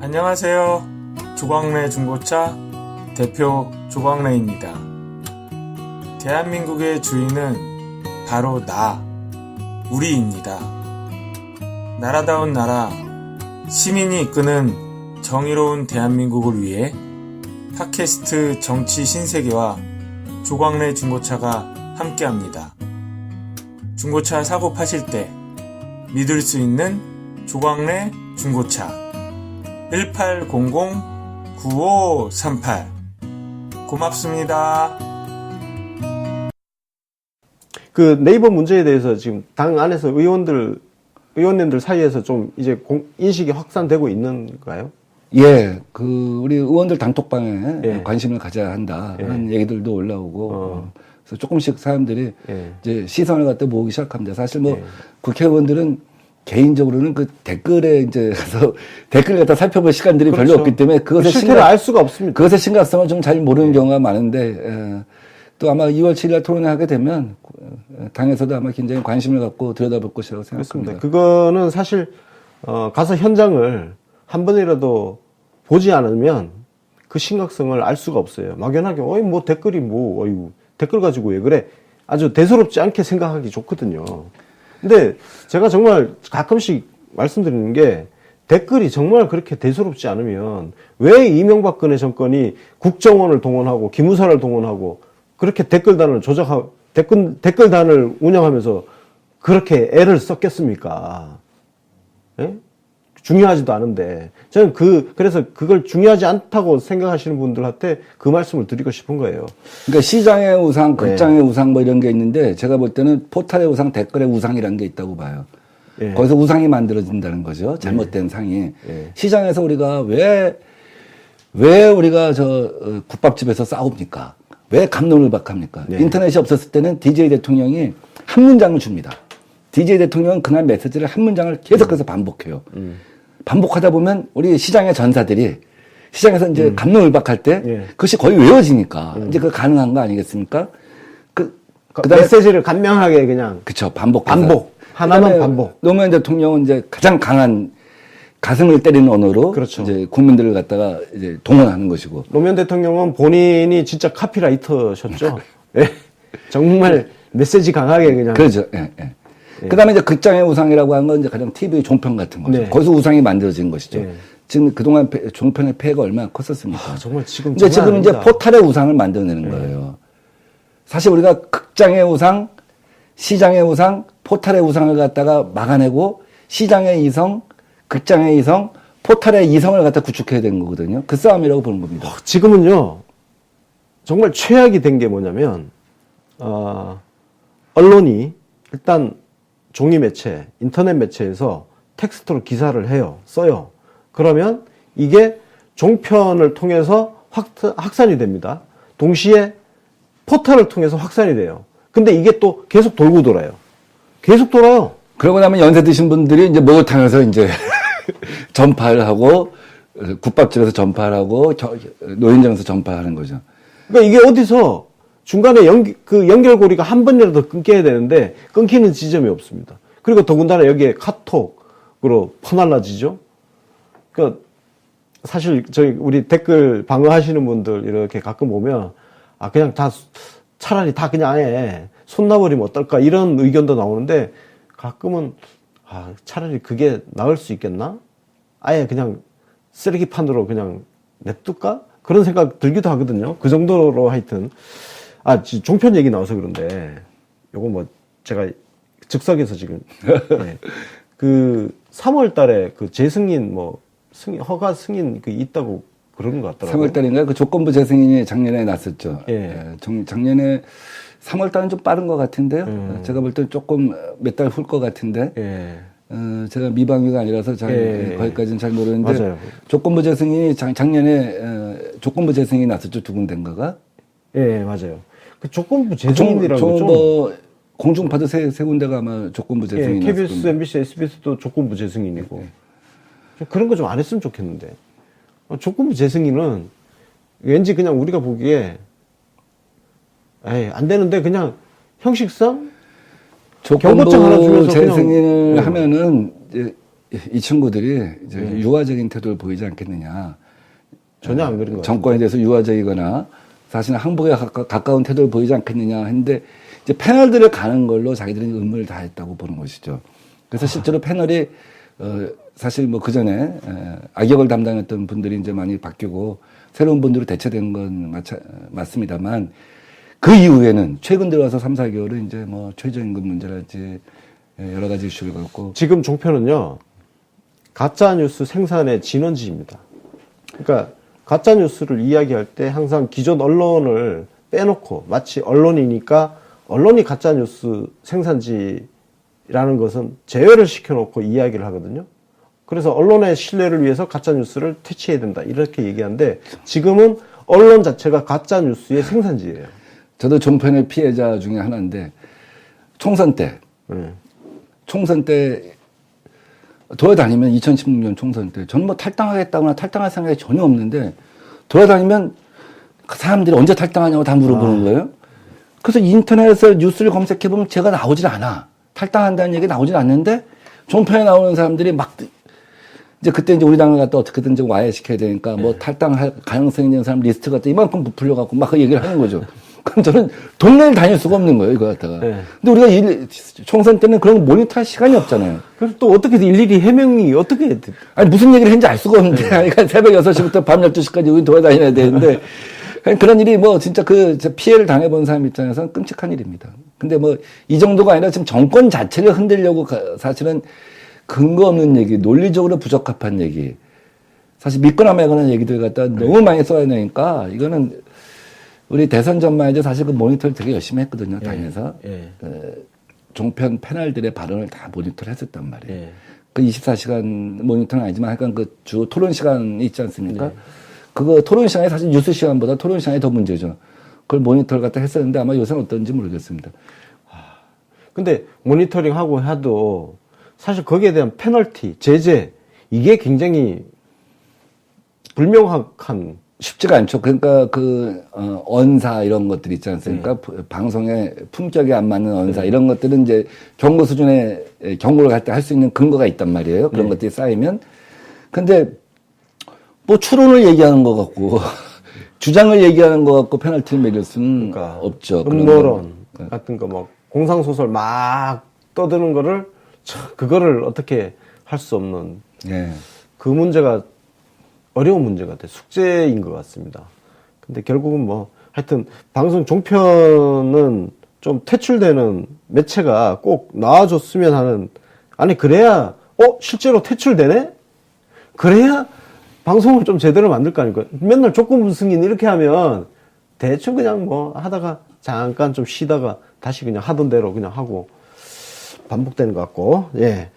안녕하세요. 조광래 중고차 대표 조광래입니다. 대한민국의 주인은 바로 우리입니다. 나라다운 나라, 시민이 이끄는 정의로운 대한민국을 위해 팟캐스트 정치 신세계와 조광래 중고차가 함께합니다. 중고차 사고 파실 때 믿을 수 있는 조광래 중고차 1800-9538 고맙습니다. 그 네이버 문제에 대해서 지금 당 안에서 의원님들 사이에서 좀 이제 인식이 확산되고 있는가요? 예, 그 우리 의원들 단톡방에 예. 관심을 가져야 한다 하는 얘기들도 올라오고 그래서 조금씩 사람들이 예. 이제 시선을 갖다 모으기 시작합니다. 사실 뭐 예. 국회의원들은 개인적으로는 그 댓글에 이제 가서 댓글을 갖다 살펴볼 시간들이 별로 그렇죠. 없기 때문에 실태를 알 수가 없습니다. 그것의 심각성을 좀 잘 모르는 경우가 많은데 또 아마 2월 7일 날 토론회 하게 되면 당에서도 아마 굉장히 관심을 갖고 들여다볼 것이라고 생각합니다. 그렇습니다. 그거는 사실 가서 현장을 한 번이라도 보지 않으면 그 심각성을 알 수가 없어요. 막연하게 어이 뭐 댓글이 뭐 어이구 댓글 가지고 왜 그래? 아주 대수롭지 않게 생각하기 좋거든요. 근데 제가 정말 가끔씩 말씀드리는 게 댓글이 정말 그렇게 대수롭지 않으면 왜 이명박근혜 정권이 국정원을 동원하고 기무사를 동원하고 그렇게 댓글단을 댓글단을 운영하면서 그렇게 애를 썼겠습니까? 예? 중요하지도 않은데 저는 그래서 그걸 중요하지 않다고 생각하시는 분들한테 그 말씀을 드리고 싶은 거예요. 그러니까 시장의 우상, 극장의 우상 뭐 이런 게 있는데 제가 볼 때는 포탈의 우상, 댓글의 우상이라는 게 있다고 봐요. 예. 거기서 우상이 만들어진다는 거죠. 잘못된 상이. 예. 시장에서 우리가 왜 우리가 국밥집에서 싸웁니까? 왜 갑론을박합니까? 네. 인터넷이 없었을 때는 DJ 대통령이 한 문장을 줍니다. DJ 대통령은 그날 메시지를 한 문장을 계속해서 반복해요. 반복하다 보면 우리 시장의 전사들이 시장에서 이제 감론을박할 때 예. 그것이 거의 외워지니까 이제 그 가능한 거 아니겠습니까? 그다음에 메시지를 간명하게 그냥 그쵸, 반복. 하나만 그다음에 반복. 노무현 대통령은 이제 가장 강한 가슴을 때리는 언어로 그렇죠. 이제 국민들을 갖다가 이제 동원하는 것이고. 노무현 대통령은 본인이 진짜 카피라이터셨죠. 예. 정말 메시지 강하게 그냥. 그렇죠. 예, 예. 그다음에 이제 극장의 우상이라고 하는 건 이제 가장 TV 종편 같은 거죠. 네. 거기서 우상이 만들어진 것이죠. 네. 지금 그동안 종편의 폐해가 얼마나 컸었습니까? 정말 지금 근데 지금 장난 이제 아닙니다. 포탈의 우상을 만들어내는 거예요. 사실 우리가 극장의 우상, 시장의 우상, 포탈의 우상을 갖다가 막아내고 시장의 이성, 극장의 이성, 포탈의 이성을 갖다 구축해야 되는 거거든요. 그 싸움이라고 보는 겁니다. 지금은요, 정말 최악이 된 게 뭐냐면, 언론이 일단 종이 매체, 인터넷 매체에서 텍스트로 기사를 해요, 써요. 그러면 이게 종편을 통해서 확산이 됩니다. 동시에 포털을 통해서 확산이 돼요. 근데 이게 또 계속 돌고 돌아요. 계속 돌아요. 그러고 나면 연세 드신 분들이 이제 목욕탕에서 이제 전파를 하고, 국밥집에서 전파를 하고, 노인정에서 전파하는 거죠. 그러니까 이게 어디서 중간에 연결고리가 한 번이라도 끊겨야 되는데 끊기는 지점이 없습니다. 그리고 더군다나 여기에 카톡으로 퍼날라지죠. 그러니까 사실 우리 댓글 방어하시는 분들 이렇게 가끔 보면 그냥 다 차라리 다 그냥 아예 손 놔버리면 어떨까 이런 의견도 나오는데 가끔은 차라리 그게 나을 수 있겠나? 아예 그냥 쓰레기판으로 그냥 냅둘까? 그런 생각 들기도 하거든요. 그 정도로 하여튼 종편 얘기 나와서 그런데 요거 뭐 제가 즉석에서 지금 네. 그 3월 달에 그 재승인 허가 승인 그 있다고 그러는 것 같더라고요. 3월 달인가요? 그 조건부 재승인이 작년에 났었죠. 예. 작년에 3월 달은 좀 빠른 것 같은데요. 제가 볼 때 조금 몇 달 훌 것 같은데. 예. 제가 미방위가 아니라서 거기까지는 잘 모르는데. 맞아요. 조건부 재승인이 작년에 조건부 재승인이 났었죠. 두 군데인가가. 예, 맞아요. 그 조건부 재승인이라고 좀. 뭐 공중파도 세 군데가 아마 조건부 재승인이 났을 KBS, 겁니다. MBC, SBS도 조건부 재승인이고. 좀 그런 거 좀 안 했으면 좋겠는데. 조건부 재승인은 왠지 그냥 우리가 보기에 안 되는데 그냥 형식상 경고장 하나 조건부 주면서 재승인을 그냥, 하면은 이제 이 친구들이 이제 유화적인 태도를 보이지 않겠느냐. 전혀 안 그런 것 같아요. 정권에 대해서 유화적이거나 사실은 항복에 가까운 태도를 보이지 않겠느냐 했는데 이제 패널들을 가는 걸로 자기들이 의무를 다했다고 보는 것이죠. 그래서 실제로 패널이 사실 뭐 그 전에 악역을 담당했던 분들이 이제 많이 바뀌고 새로운 분들로 대체된 건 맞습니다만 그 이후에는 최근 들어와서 3, 4개월은 이제 뭐 최저임금 문제랄지 여러 가지 이슈를 갖고 지금 종편은요 가짜뉴스 생산의 진원지입니다. 그러니까 가짜뉴스를 이야기할 때 항상 기존 언론을 빼놓고 마치 언론이니까 언론이 가짜뉴스 생산지라는 것은 제외를 시켜놓고 이야기를 하거든요. 그래서 언론의 신뢰를 위해서 가짜뉴스를 퇴치해야 된다 이렇게 얘기하는데 지금은 언론 자체가 가짜뉴스의 생산지예요. 저도 종편의 피해자 중에 하나인데 총선 때 돌아다니면 2016년 총선 때 저는 뭐 탈당하겠다거나 탈당할 생각이 전혀 없는데 돌아다니면 그 사람들이 언제 탈당하냐고 다 물어보는 거예요. 그래서 인터넷에서 뉴스를 검색해보면 제가 나오질 않아. 탈당한다는 얘기 나오질 않는데 종편에 나오는 사람들이 막 이제 그때 이제 우리 당을 갖다 어떻게든 좀 와해시켜야 되니까 뭐 탈당할 가능성이 있는 사람 리스트가 또 이만큼 부풀려갖고 막 그 얘기를 하는 거죠. 그럼 저는 동네를 다닐 수가 없는 거예요, 이거 갖다가. 네. 근데 우리가 총선 때는 그런 거 모니터 할 시간이 없잖아요. 그래서 또 어떻게 일일이 해명이 어떻게 아니, 무슨 얘기를 했는지 알 수가 없는데. 그러니까 새벽 6시부터 밤 12시까지 우리 돌아다녀야 되는데. 그런 일이 뭐 진짜 피해를 당해본 사람 입장에서는 끔찍한 일입니다. 근데 뭐 이 정도가 아니라 지금 정권 자체를 흔들려고 사실은 근거 없는 얘기, 논리적으로 부적합한 얘기. 사실 믿거나 말거나 얘기들 갖다 너무 많이 써야 되니까 이거는 우리 대선 전만 해도 사실 그 모니터를 되게 열심히 했거든요, 당에서. 종편 패널들의 발언을 다 모니터를 했었단 말이에요. 그 24시간 모니터는 아니지만 약간 그 주 토론 시간이 있지 않습니까? 그거 토론 시간이 사실 뉴스 시간보다 토론 시간이 더 문제죠. 그걸 모니터를 갖다 했었는데 아마 요새는 어떤지 모르겠습니다. 근데 모니터링하고 해도 사실 거기에 대한 페널티, 제재 이게 굉장히 불명확한. 쉽지가 않죠. 그러니까 언사 이런 것들 있지 않습니까? 방송의 품격에 안 맞는 언사 이런 것들은 이제 경고 수준의 경고를 할 때 할 수 있는 근거가 있단 말이에요. 그런 것들이 쌓이면. 근데 뭐 추론을 얘기하는 것 같고 주장을 얘기하는 것 같고 페널티를 매길 수는 없죠. 음모론 같은 거 뭐 공상소설 막 떠드는 거를 그거를 어떻게 할 수 없는 예. 그 문제가 어려운 문제가 돼 숙제인 것 같습니다. 근데 결국은 뭐 하여튼 방송 종편은 좀 퇴출되는 매체가 꼭 나와줬으면 하는. 아니 그래야 실제로 퇴출되네? 그래야 방송을 좀 제대로 만들 거 아닙니까? 맨날 조건 승인 이렇게 하면 대충 그냥 뭐 하다가 잠깐 좀 쉬다가 다시 그냥 하던 대로 그냥 하고 반복되는 것 같고. 예.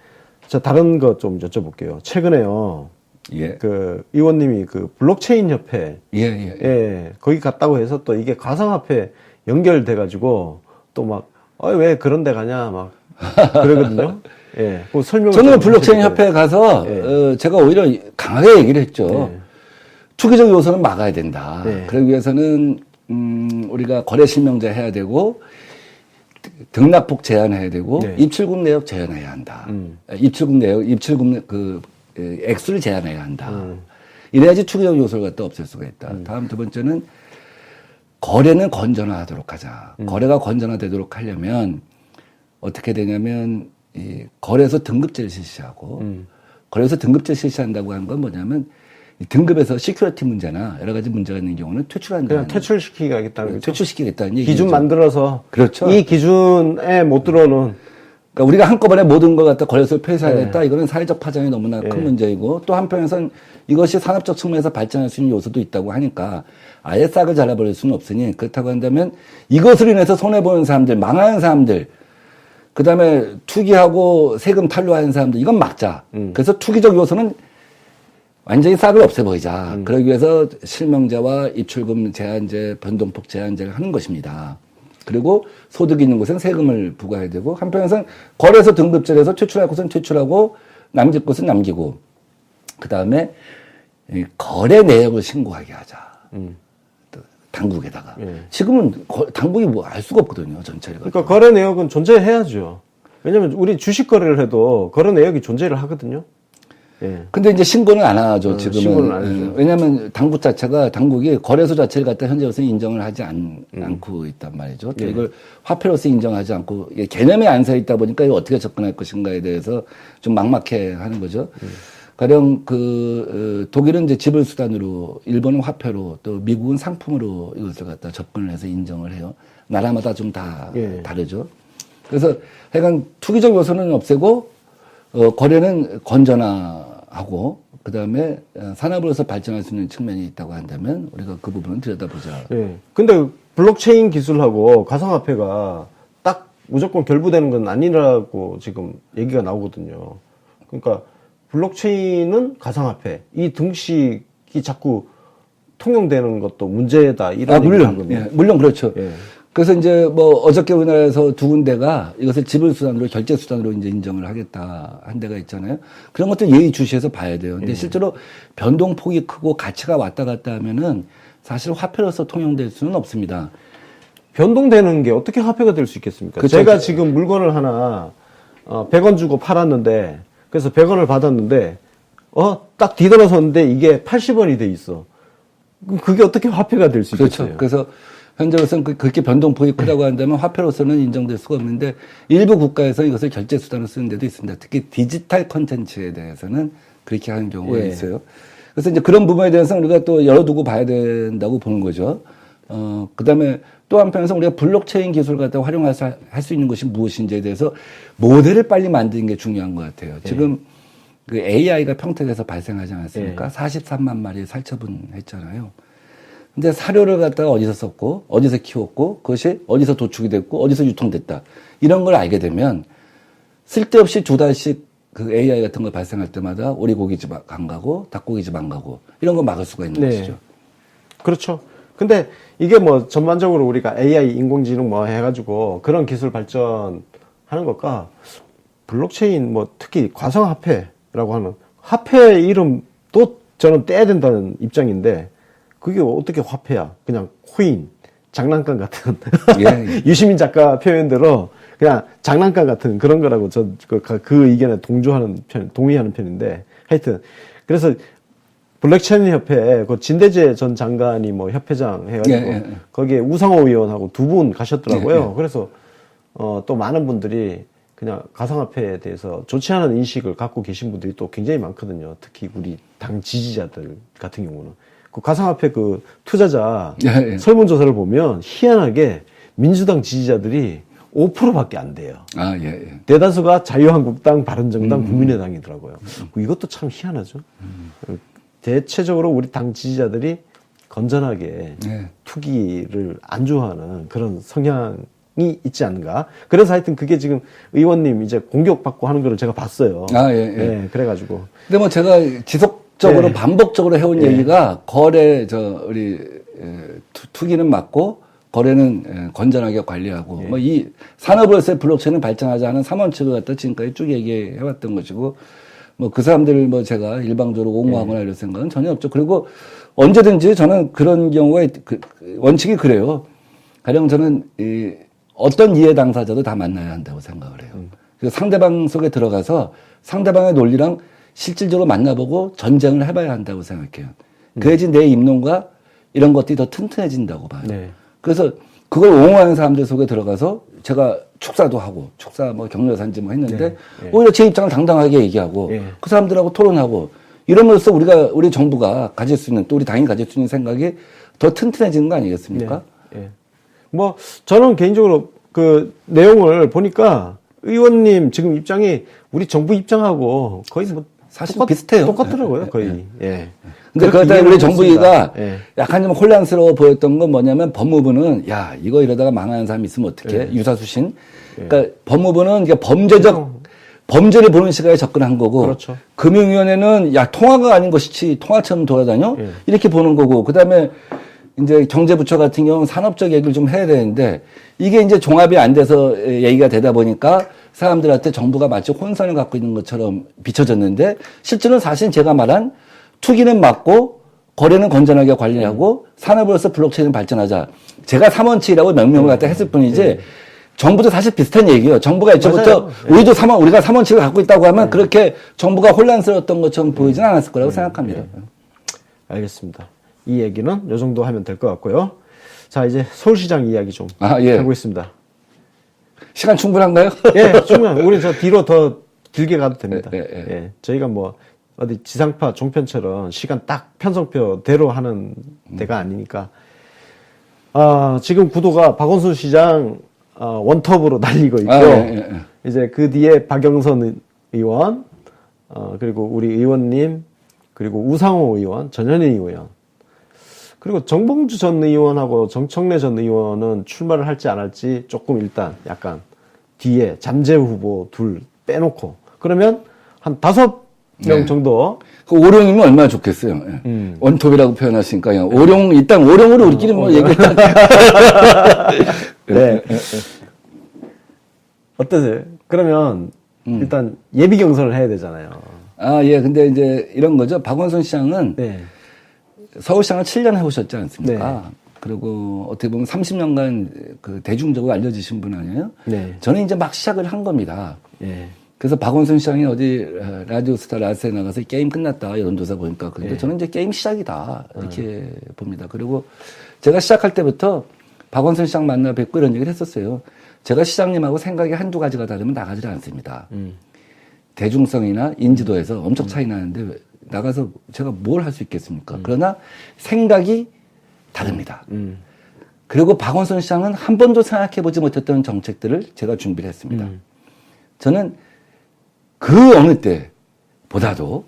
자, 다른 거 좀 여쭤볼게요. 최근에요. 예. 그 의원님이 그 블록체인 협회 예. 거기 갔다고 해서 또 이게 가상화폐 연결돼 가지고 또 막 왜 그런 데 가냐 막 그러거든요. 예. 그 설명을 저는 좀 블록체인 해주세요. 협회에 가서 제가 오히려 강하게 얘기를 했죠. 투기적 요소는 막아야 된다. 그러기 위해서는 우리가 거래 실명제 해야 되고 등납폭 제한해야 되고 입출금 내역 제한해야 한다. 입출금 내역, 입출금 액수를 제한해야 한다. 이래야지 투기적 요소를 갖다 없앨 수가 있다. 다음 두 번째는 거래는 건전화하도록 하자. 거래가 건전화되도록 하려면 어떻게 되냐면 이 거래소 등급제를 실시하고 거래소 등급제 실시한다고 하는 건 뭐냐면 이 등급에서 시큐리티 문제나 여러 가지 문제가 있는 경우는 퇴출한다는 그냥 퇴출시키겠다는 거죠. 퇴출시키겠다는 얘기죠. 기준 만들어서 그렇죠. 이 기준에 못 들어오는 그러니까 우리가 한꺼번에 모든 걸 갖다 거래소에 폐쇄하겠다. 이거는 사회적 파장이 너무나 큰 문제이고 또 한편에서는 이것이 산업적 측면에서 발전할 수 있는 요소도 있다고 하니까 아예 싹을 잘라버릴 수는 없으니 그렇다고 한다면 이것으로 인해서 손해보는 사람들, 망하는 사람들 그 다음에 투기하고 세금 탈루하는 사람들 이건 막자. 그래서 투기적 요소는 완전히 싹을 없애버리자. 그러기 위해서 실명제와 입출금 제한제, 변동폭 제한제를 하는 것입니다. 그리고 소득이 있는 곳은 세금을 부과해야 되고 한편에서는 거래소 등급제에서 퇴출할 곳은 퇴출하고 남길 곳은 남기고 그 다음에 거래 내역을 신고하게 하자. 당국에다가. 지금은 당국이 뭐 알 수가 없거든요. 전체를. 그러니까 거래 내역은 존재해야죠. 왜냐면 우리 주식 거래를 해도 거래 내역이 존재를 하거든요. 예. 근데 이제 신고는 안 하죠, 지금은. 신고는 안 하죠. 왜냐면 당국이 거래소 자체를 갖다 현재로서 인정을 하지 않고 있단 말이죠. 또 이걸 화폐로서 인정하지 않고, 이게 개념이 안 서 있다 보니까 이거 어떻게 접근할 것인가에 대해서 좀 막막해 하는 거죠. 가령 독일은 이제 지불 수단으로, 일본은 화폐로, 또 미국은 상품으로 이것을 갖다 접근을 해서 인정을 해요. 나라마다 좀 다 다르죠. 그래서 하여간 투기적 요소는 없애고, 거래는 건전화하고, 그 다음에 산업으로서 발전할 수 있는 측면이 있다고 한다면, 우리가 그 부분은 들여다보자. 예. 근데 블록체인 기술하고 가상화폐가 딱 무조건 결부되는 건 아니라고 지금 얘기가 나오거든요. 그러니까 블록체인은 가상화폐, 이 등식이 자꾸 통용되는 것도 문제다, 이런 얘기를 하거든요. 예, 물론 그렇죠. 예. 그래서 이제 뭐 어저께 우리나라에서 두 군데가 이것을 지불 수단으로 결제 수단으로 이제 인정을 하겠다 한 데가 있잖아요. 그런 것들 예의주시해서 봐야 돼요. 근데 실제로 변동폭이 크고 가치가 왔다 갔다 하면은 사실 화폐로서 통용될 수는 없습니다. 변동되는 게 어떻게 화폐가 될 수 있겠습니까? 그쵸. 제가 지금 물건을 하나 100원 주고 팔았는데, 그래서 100원을 받았는데 딱 뒤돌아섰는데 이게 80원이 돼 있어. 그럼 그게 어떻게 화폐가 될 수 그렇죠. 있겠어요? 그래서 현재로서는 그렇게 변동폭이 크다고 한다면 화폐로서는 인정될 수가 없는데 일부 국가에서 이것을 결제 수단으로 쓰는 데도 있습니다. 특히 디지털 콘텐츠에 대해서는 그렇게 하는 경우가 있어요. 그래서 이제 그런 부분에 대해서는 우리가 또 열어두고 봐야 된다고 보는 거죠. 그 다음에 또 한편에서 우리가 블록체인 기술을 갖다 활용해서 할 수 있는 것이 무엇인지에 대해서 모델을 빨리 만드는 게 중요한 것 같아요. 지금 그 AI가 평택에서 발생하지 않았습니까? 43만 마리 살처분했잖아요. 근데 사료를 갖다가 어디서 썼고, 어디서 키웠고, 그것이 어디서 도축이 됐고, 어디서 유통됐다. 이런 걸 알게 되면 쓸데없이 2달씩 그 AI 같은 거 발생할 때마다 오리고기집 안 가고, 닭고기집 안 가고, 이런 거 막을 수가 있는 것이죠. 그렇죠. 근데 이게 뭐 전반적으로 우리가 AI 인공지능 뭐 해가지고 그런 기술 발전하는 하는 것과 블록체인 뭐 특히 가상화폐라고 하는 화폐 이름도 저는 떼야 된다는 입장인데 그게 어떻게 화폐야? 그냥 코인, 장난감 같은 예. 유시민 작가 표현대로 그냥 장난감 같은 그런 거라고 그 의견에 동의하는 편인데 하여튼 그래서 블록체인 협회 그 진대재 전 장관이 뭐 협회장 해가지고 예. 거기에 우상호 의원하고 두 분 가셨더라고요. 예. 그래서 또 많은 분들이 그냥 가상화폐에 대해서 좋지 않은 인식을 갖고 계신 분들이 또 굉장히 많거든요. 특히 우리 당 지지자들 같은 경우는 그 가상화폐 그 투자자 예. 설문조사를 보면 희한하게 민주당 지지자들이 5%밖에 안 돼요. 아, 예. 대다수가 자유한국당, 바른정당, 국민의당이더라고요. 이것도 참 희한하죠. 대체적으로 우리 당 지지자들이 건전하게 네. 투기를 안 좋아하는 그런 성향이 있지 않는가. 그래서 하여튼 그게 지금 의원님 이제 공격받고 하는 거를 제가 봤어요. 아, 예. 네, 그래가지고. 근데 뭐 제가 지속적으로 네. 반복적으로 해온 네. 얘기가 우리 투기는 막고 거래는 건전하게 관리하고 네. 뭐 이 산업으로서의 블록체인을 발전하지 않은 3원칙을 갖다 지금까지 쭉 얘기해왔던 것이고 뭐 그 사람들을 뭐 제가 일방적으로 옹호하거나 이럴 생각은 전혀 없죠. 그리고 언제든지 저는 그런 경우에 원칙이 그래요. 가령 저는 어떤 이해 당사자도 다 만나야 한다고 생각을 해요. 그래서 상대방 속에 들어가서 상대방의 논리랑 실질적으로 만나보고 전쟁을 해봐야 한다고 생각해요. 그래야지 내 입론과 이런 것들이 더 튼튼해진다고 봐요. 네. 그래서 그걸 옹호하는 사람들 속에 들어가서 제가 축사도 하고 축사 뭐 격려산지 뭐 했는데 네. 네. 오히려 제 입장을 당당하게 얘기하고 네. 그 사람들하고 토론하고 이러면서 우리 정부가 가질 수 있는 또 우리 당이 가질 수 있는 생각이 더 튼튼해지는 거 아니겠습니까? 네. 뭐 저는 개인적으로 그 내용을 보니까 의원님 지금 입장이 우리 정부 입장하고 거의 뭐 사실 비슷해요. 똑같더라고요, 거의. 예. 근데 그렇게 그렇다 우리 이해를 정부가 했습니다. 예. 약간 좀 혼란스러워 보였던 건 뭐냐면 법무부는 야 이거 이러다가 망하는 사람이 있으면 어떡해 예. 유사수신 그러니까 법무부는 이게 범죄를 보는 시각에 접근한 거고 그렇죠. 금융위원회는 야 통화가 아닌 것이지 통화처럼 돌아다녀 예. 이렇게 보는 거고 그다음에 이제 경제부처 같은 경우는 산업적 얘기를 좀 해야 되는데 이게 이제 종합이 안 돼서 얘기가 되다 보니까 사람들한테 정부가 마치 혼선을 갖고 있는 것처럼 비춰졌는데 실제로는 사실 제가 말한 투기는 막고 거래는 건전하게 관리하고 산업으로서 블록체인을 발전하자. 제가 3원칙이라고 명명을 갖다 했을 뿐이지 정부도 사실 비슷한 얘기예요. 정부가 애초부터 우리가 3원칙을 갖고 있다고 하면 그렇게 정부가 혼란스러웠던 것처럼 보이진 않았을 거라고 생각합니다. 알겠습니다. 이 얘기는 요 정도 하면 될 것 같고요. 자, 이제 서울시장 이야기 좀 예. 해보겠습니다. 시간 충분한가요? 예, 충분히. 우리 저 뒤로 더 길게 가도 됩니다. 예. 예. 저희가 뭐 어디 지상파 종편처럼 시간 딱 편성표대로 하는 데가 아니니까. 지금 구도가 박원순 시장 원톱으로 달리고 있고 이제 그 뒤에 박영선 의원 그리고 우리 의원님 그리고 우상호 의원, 전현희 의원 그리고 정봉주 전 의원하고 정청래 전 의원은 출마를 할지 안 할지 조금 일단 약간 뒤에 잠재 후보 둘 빼놓고 그러면 한 5명 정도 그 오룡이면 얼마나 좋겠어요. 예. 원톱이라고 표현하시니까 그냥 일단 오룡으로 우리끼리 뭐 얘기를 네. 어떠세요? 그러면 일단 예비 경선을 해야 되잖아요. 예. 근데 이제 이런 거죠. 박원순 시장은 네. 서울시장을 7년 해오셨지 않습니까? 네. 그리고 어떻게 보면 30년간 그 대중적으로 알려지신 분 아니에요? 네. 저는 이제 막 시작을 한 겁니다. 예. 그래서 박원순 시장이 어디 라디오스타 라스에 나가서 게임 끝났다 여론조사 보니까 근데 저는 이제 게임 시작이다 이렇게 봅니다. 그리고 제가 시작할 때부터 박원순 시장 만나 뵙고 이런 얘기를 했었어요. 제가 시장님하고 생각이 한두 가지가 다르면 나가지를 않습니다. 대중성이나 인지도에서 엄청 차이 나는데 나가서 제가 뭘 할 수 있겠습니까? 그러나 생각이 다릅니다. 그리고 박원순 시장은 한 번도 생각해보지 못했던 정책들을 제가 준비를 했습니다. 저는 그 어느 때보다도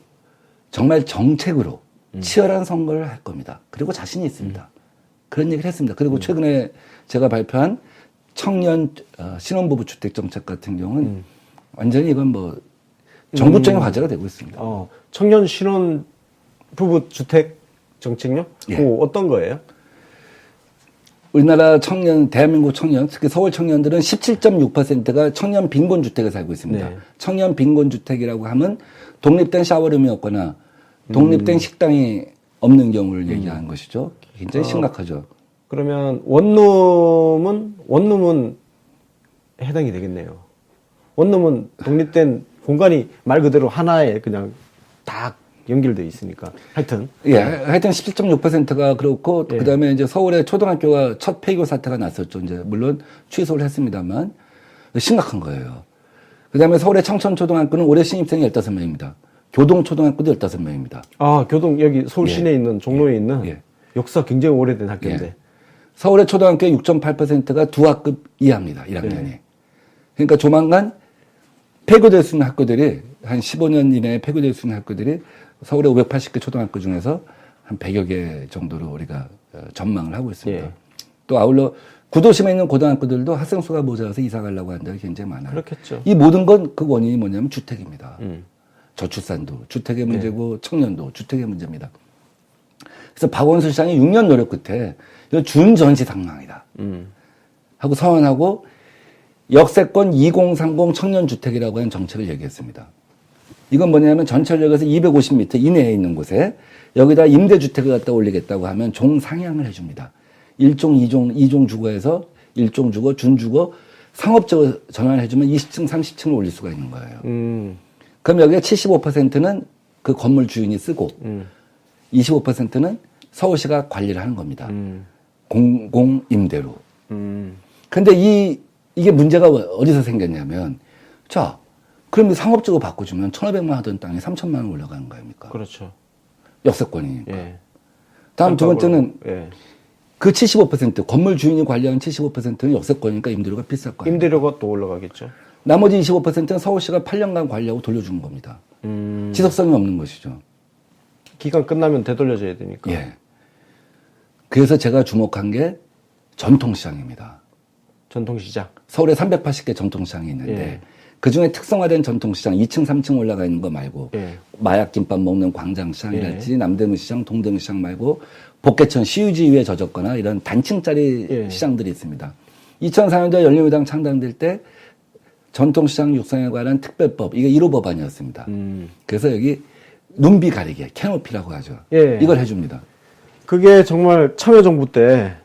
정말 정책으로 치열한 선거를 할 겁니다. 그리고 자신이 있습니다. 그런 얘기를 했습니다. 그리고 최근에 제가 발표한 청년 신혼부부 주택 정책 같은 경우는 완전히 이건 뭐 정부적인 과제가 되고 있습니다. 청년 신혼 부부 주택 정책요? 예. 어떤 거예요? 우리나라 청년, 대한민국 청년, 특히 서울 청년들은 17.6%가 청년 빈곤주택에 살고 있습니다. 네. 청년 빈곤주택이라고 하면 독립된 샤워룸이 없거나 독립된 식당이 없는 경우를 얘기하는 것이죠. 굉장히 심각하죠. 그러면 원룸은 해당이 되겠네요. 원룸은 독립된 공간이 말 그대로 하나에 그냥 다 연결돼 있으니까. 하여튼. 예, 하여튼 17.6%가 그렇고, 예. 그 다음에 이제 서울의 초등학교가 첫 폐교 사태가 났었죠. 이제, 물론 취소를 했습니다만, 심각한 거예요. 그 다음에 서울의 청천초등학교는 올해 신입생이 15명입니다. 교동초등학교도 15명입니다. 아, 교동, 여기 서울 시내에 있는, 종로에 있는 예. 역사 굉장히 오래된 학교인데. 예. 서울의 초등학교의 6.8%가 두 학급 이하입니다. 1학년이. 예. 그러니까 조만간 폐교될 수 있는 학교들이, 한 15년 이내에 폐교될 수 있는 학교들이 서울의 580개 초등학교 중에서 한 100여 개 정도로 우리가 전망을 하고 있습니다. 예. 또 아울러 구도심에 있는 고등학교들도 학생 수가 모자라서 이사 가려고 하는 데가 굉장히 많아요. 그렇겠죠. 이 모든 건 그 원인이 뭐냐면 주택입니다. 음. 저출산도 주택의 문제고 청년도 주택의 문제입니다. 그래서 박원순 시장이 6년 노력 끝에 이거 준전시 상황이다 하고 선언하고 역세권 2030 청년주택이라고 하는 정책을 얘기했습니다. 이건 뭐냐면 전철역에서 250m 이내에 있는 곳에 여기다 임대주택을 갖다 올리겠다고 하면 종상향을 해줍니다. 1종, 2종 주거에서 1종 주거, 준주거, 상업적으로 전환해주면 20층, 30층을 올릴 수가 있는 거예요. 그럼 여기에 75%는 그 건물 주인이 쓰고 25%는 서울시가 관리를 하는 겁니다. 공공임대로. 근데 이게 문제가 어디서 생겼냐면, 자, 그럼 상업적으로 바꿔주면 1,500만 하던 땅이 3,000만 원 올라가는 거 아닙니까? 그렇죠. 역세권이니까. 예. 다음 두 번째는 예. 그 75%, 건물 주인이 관리하는 75%는 역세권이니까 임대료가 비쌀 거예요. 임대료가 또 올라가겠죠. 나머지 25%는 서울시가 8년간 관리하고 돌려주는 겁니다. 지속성이 없는 것이죠. 기간 끝나면 되돌려줘야 되니까. 예. 그래서 제가 주목한 게 전통시장입니다. 전통시장. 서울에 380개 전통시장이 있는데 예. 그 중에 특성화된 전통시장 2층, 3층 올라가 있는 거 말고 예. 마약김밥 먹는 광장시장이랄지 남대문시장, 동대문시장 말고 복개천 CUG 위에 젖었거나 이런 단층짜리 예. 시장들이 있습니다. 2004년도에 열린우리당 창당될 때 전통시장 육성에 관한 특별법, 이게 1호 법안이었습니다. 그래서 여기 눈비 가리개, 캐노피라고 하죠. 예. 이걸 해줍니다. 그게 정말 참여정부 때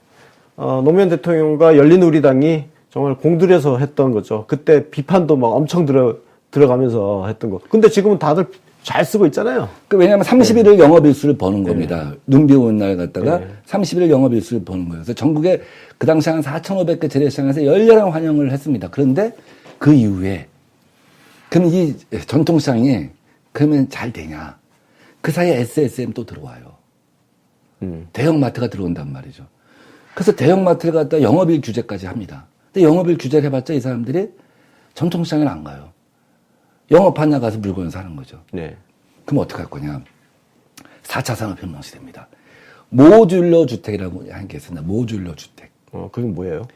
노무현 대통령과 열린우리당이 정말 공들여서 했던 거죠. 그때 비판도 막 엄청 들어가면서 했던 거. 근데 지금은 다들 잘 쓰고 있잖아요. 왜냐하면 30일을 영업일수를 버는 겁니다. 눈비 오는 날 갔다가 네. 30일 영업일수를 버는 거예요. 그래서 전국에 그 당시 한 4,500개 재래시장에서 열렬한 환영을 했습니다. 그런데 그 이후에 그럼 이 전통시장이 그러면 잘 되냐? 그 사이에 SSM 또 들어와요. 대형마트가 들어온단 말이죠. 그래서 대형마트를 갖다 영업일 규제까지 합니다. 근데 영업일 규제를 해봤자 이 사람들이 전통시장에 안 가요. 영업 하나 가서 물건을 사는 거죠. 네. 그럼 어떻게 할 거냐? 4차 산업혁명 시대입니다. 모듈러 주택이라고 하는 게 있습니다. 모듈러 주택. 그게 뭐예요?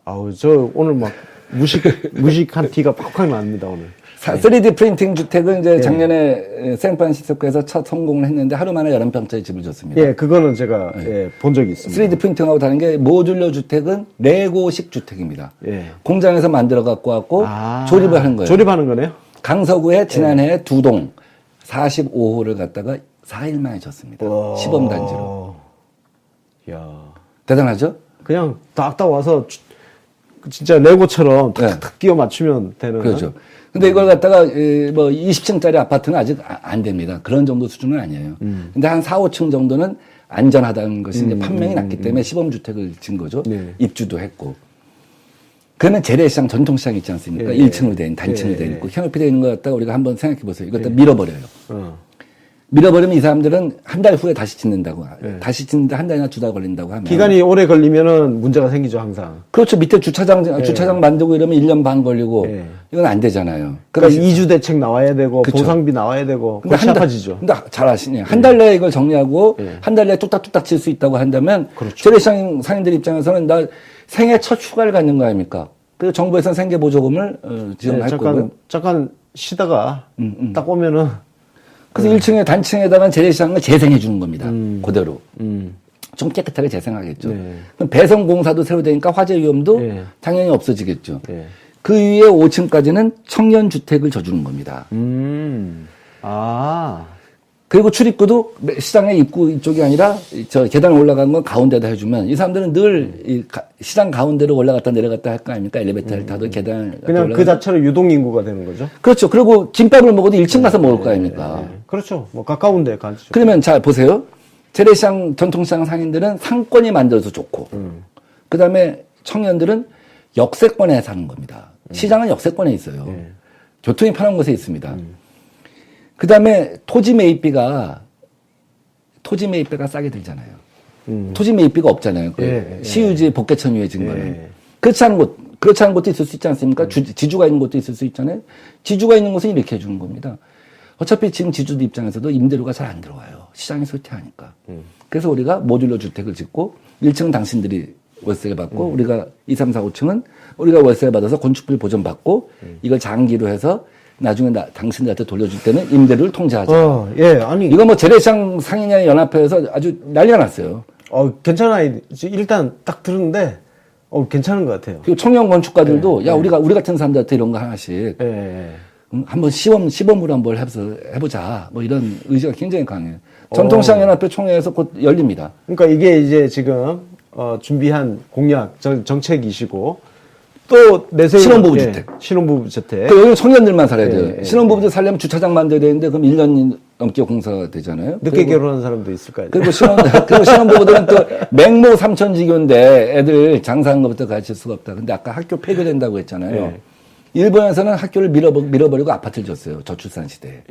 아우, 저 오늘 막 무식한 티가 팍팍 납니다, 오늘. 3D 프린팅 주택은 이제 예. 작년에 샌프란시스코에서 첫 성공을 했는데 하루 만에 11평짜리 집을 줬습니다. 예, 그거는 제가 본 적이 있습니다. 3D 프린팅하고 다른 게 모듈러 주택은 레고식 주택입니다. 예. 공장에서 만들어 갖고 왔고 조립을 하는 거예요. 조립하는 거네요? 강서구에 지난해 두 동 45호를 갖다가 4일 만에 졌습니다. 시범 단지로. 야, 대단하죠? 그냥 딱딱 와서 진짜 레고처럼 탁탁 끼워 맞추면 되는. 그렇죠. 근데 이걸 갖다가 뭐 20층짜리 아파트는 아직 안 됩니다. 그런 정도 수준은 아니에요. 근데 한 4, 5층 정도는 안전하다는 것이 이제 판명이 났기 때문에 시범주택을 진 거죠. 네. 입주도 했고. 그러면 재래시장, 전통시장 있지 않습니까? 예. 1층으로 된, 단층으로 예. 돼 있고, 현업이 되어 있는 것 갖다가 우리가 한번 생각해 보세요. 이거 갖다 밀어버려요. 어. 밀어버리면 이 사람들은 한 달 후에 다시 짓는다고. 예. 다시 짓는데 한 달이나 2달 걸린다고 하면. 기간이 오래 걸리면은 문제가 생기죠, 항상. 그렇죠. 밑에 주차장 만들고 이러면 1년 반 걸리고. 예. 이건 안 되잖아요. 그러니까 2주 대책 나와야 되고, 그쵸. 보상비 나와야 되고, 근데 골치 아파지죠. 근데 잘 아시네요. 한 달 내에 이걸 정리하고 한 달 내에 뚝딱뚝딱 칠 수 있다고 한다면 그렇죠. 재래시장 상인들 입장에서는 나 생애 첫 휴가를 갖는 거 아닙니까? 그래서 정부에서는 생계보조금을 지원할 거고요. 잠깐 쉬다가 딱 오면은 그래서 1층에 단층에다가 재래시장을 재생해 주는 겁니다. 그대로. 좀 깨끗하게 재생하겠죠. 네. 그럼 배선공사도 새로 되니까 화재 위험도 네. 당연히 없어지겠죠. 네. 그 위에 5층까지는 청년주택을 져주는 겁니다. 아. 그리고 출입구도 시장의 입구 이쪽이 아니라 저 계단 올라가는 건 가운데다 해주면 이 사람들은 늘 이 시장 가운데로 올라갔다 내려갔다 할 거 아닙니까? 엘리베이터를 타도 계단을 그냥 그 자체로 유동인구가 되는 거죠? 그렇죠. 그리고 김밥을 먹어도 1층 가서 먹을 거 아닙니까? 그렇죠. 뭐 가까운데 가죠. 그러면 잘 보세요. 재래시장, 전통시장 상인들은 상권이 만들어서 좋고, 그 다음에 청년들은 역세권에 사는 겁니다. 시장은 역세권에 있어요. 교통이 편한 곳에 있습니다. 그 다음에 토지 매입비가 싸게 들잖아요. 토지 매입비가 없잖아요. 그 시유지 복개천유의 증거는. 그렇지 않은 곳도 있을 수 있지 않습니까? 지주가 있는 곳도 있을 수 있잖아요. 지주가 있는 곳은 이렇게 해주는 겁니다. 어차피 지금 지주들 입장에서도 임대료가 잘 안 들어와요. 시장이 쇠퇴하니까. 그래서 우리가 모듈러 주택을 짓고 1층은 당신들이 월세를 받고 우리가 2, 3, 4, 5층은 우리가 월세를 받아서 건축비 보전받고 이걸 장기로 해서 나중에 당신들한테 돌려줄 때는 임대료를 통제하자. 예, 아니. 이거 뭐 재래시장 상인회 연합회에서 아주 난리가 났어요. 괜찮아. 일단 딱 들었는데, 괜찮은 것 같아요. 그리고 청년 건축가들도 야, 우리 같은 사람들한테 이런 거 하나씩 한번 시범으로 한번 해보자. 뭐 이런 의지가 굉장히 강해요. 전통시장 연합회 총회에서 곧 열립니다. 그러니까 이게 이제 지금, 준비한 공약, 정책이시고, 또 내세운 신혼부부 주택. 신혼부부 주택. 그 여기는 청년들만 살아야 돼요. 신혼부부들 살려면 주차장 만들어야 되는데 그럼 1년 넘게 공사가 되잖아요. 늦게 결혼한 사람도 있을 거 아니에요. 그리고 신혼부부들은 또 맹모 삼천지교인데 애들 장사하는 것부터 가르칠 수가 없다. 근데 아까 학교 폐교된다고 했잖아요. 일본에서는 학교를 밀어버리고 아파트를 줬어요. 저출산 시대에.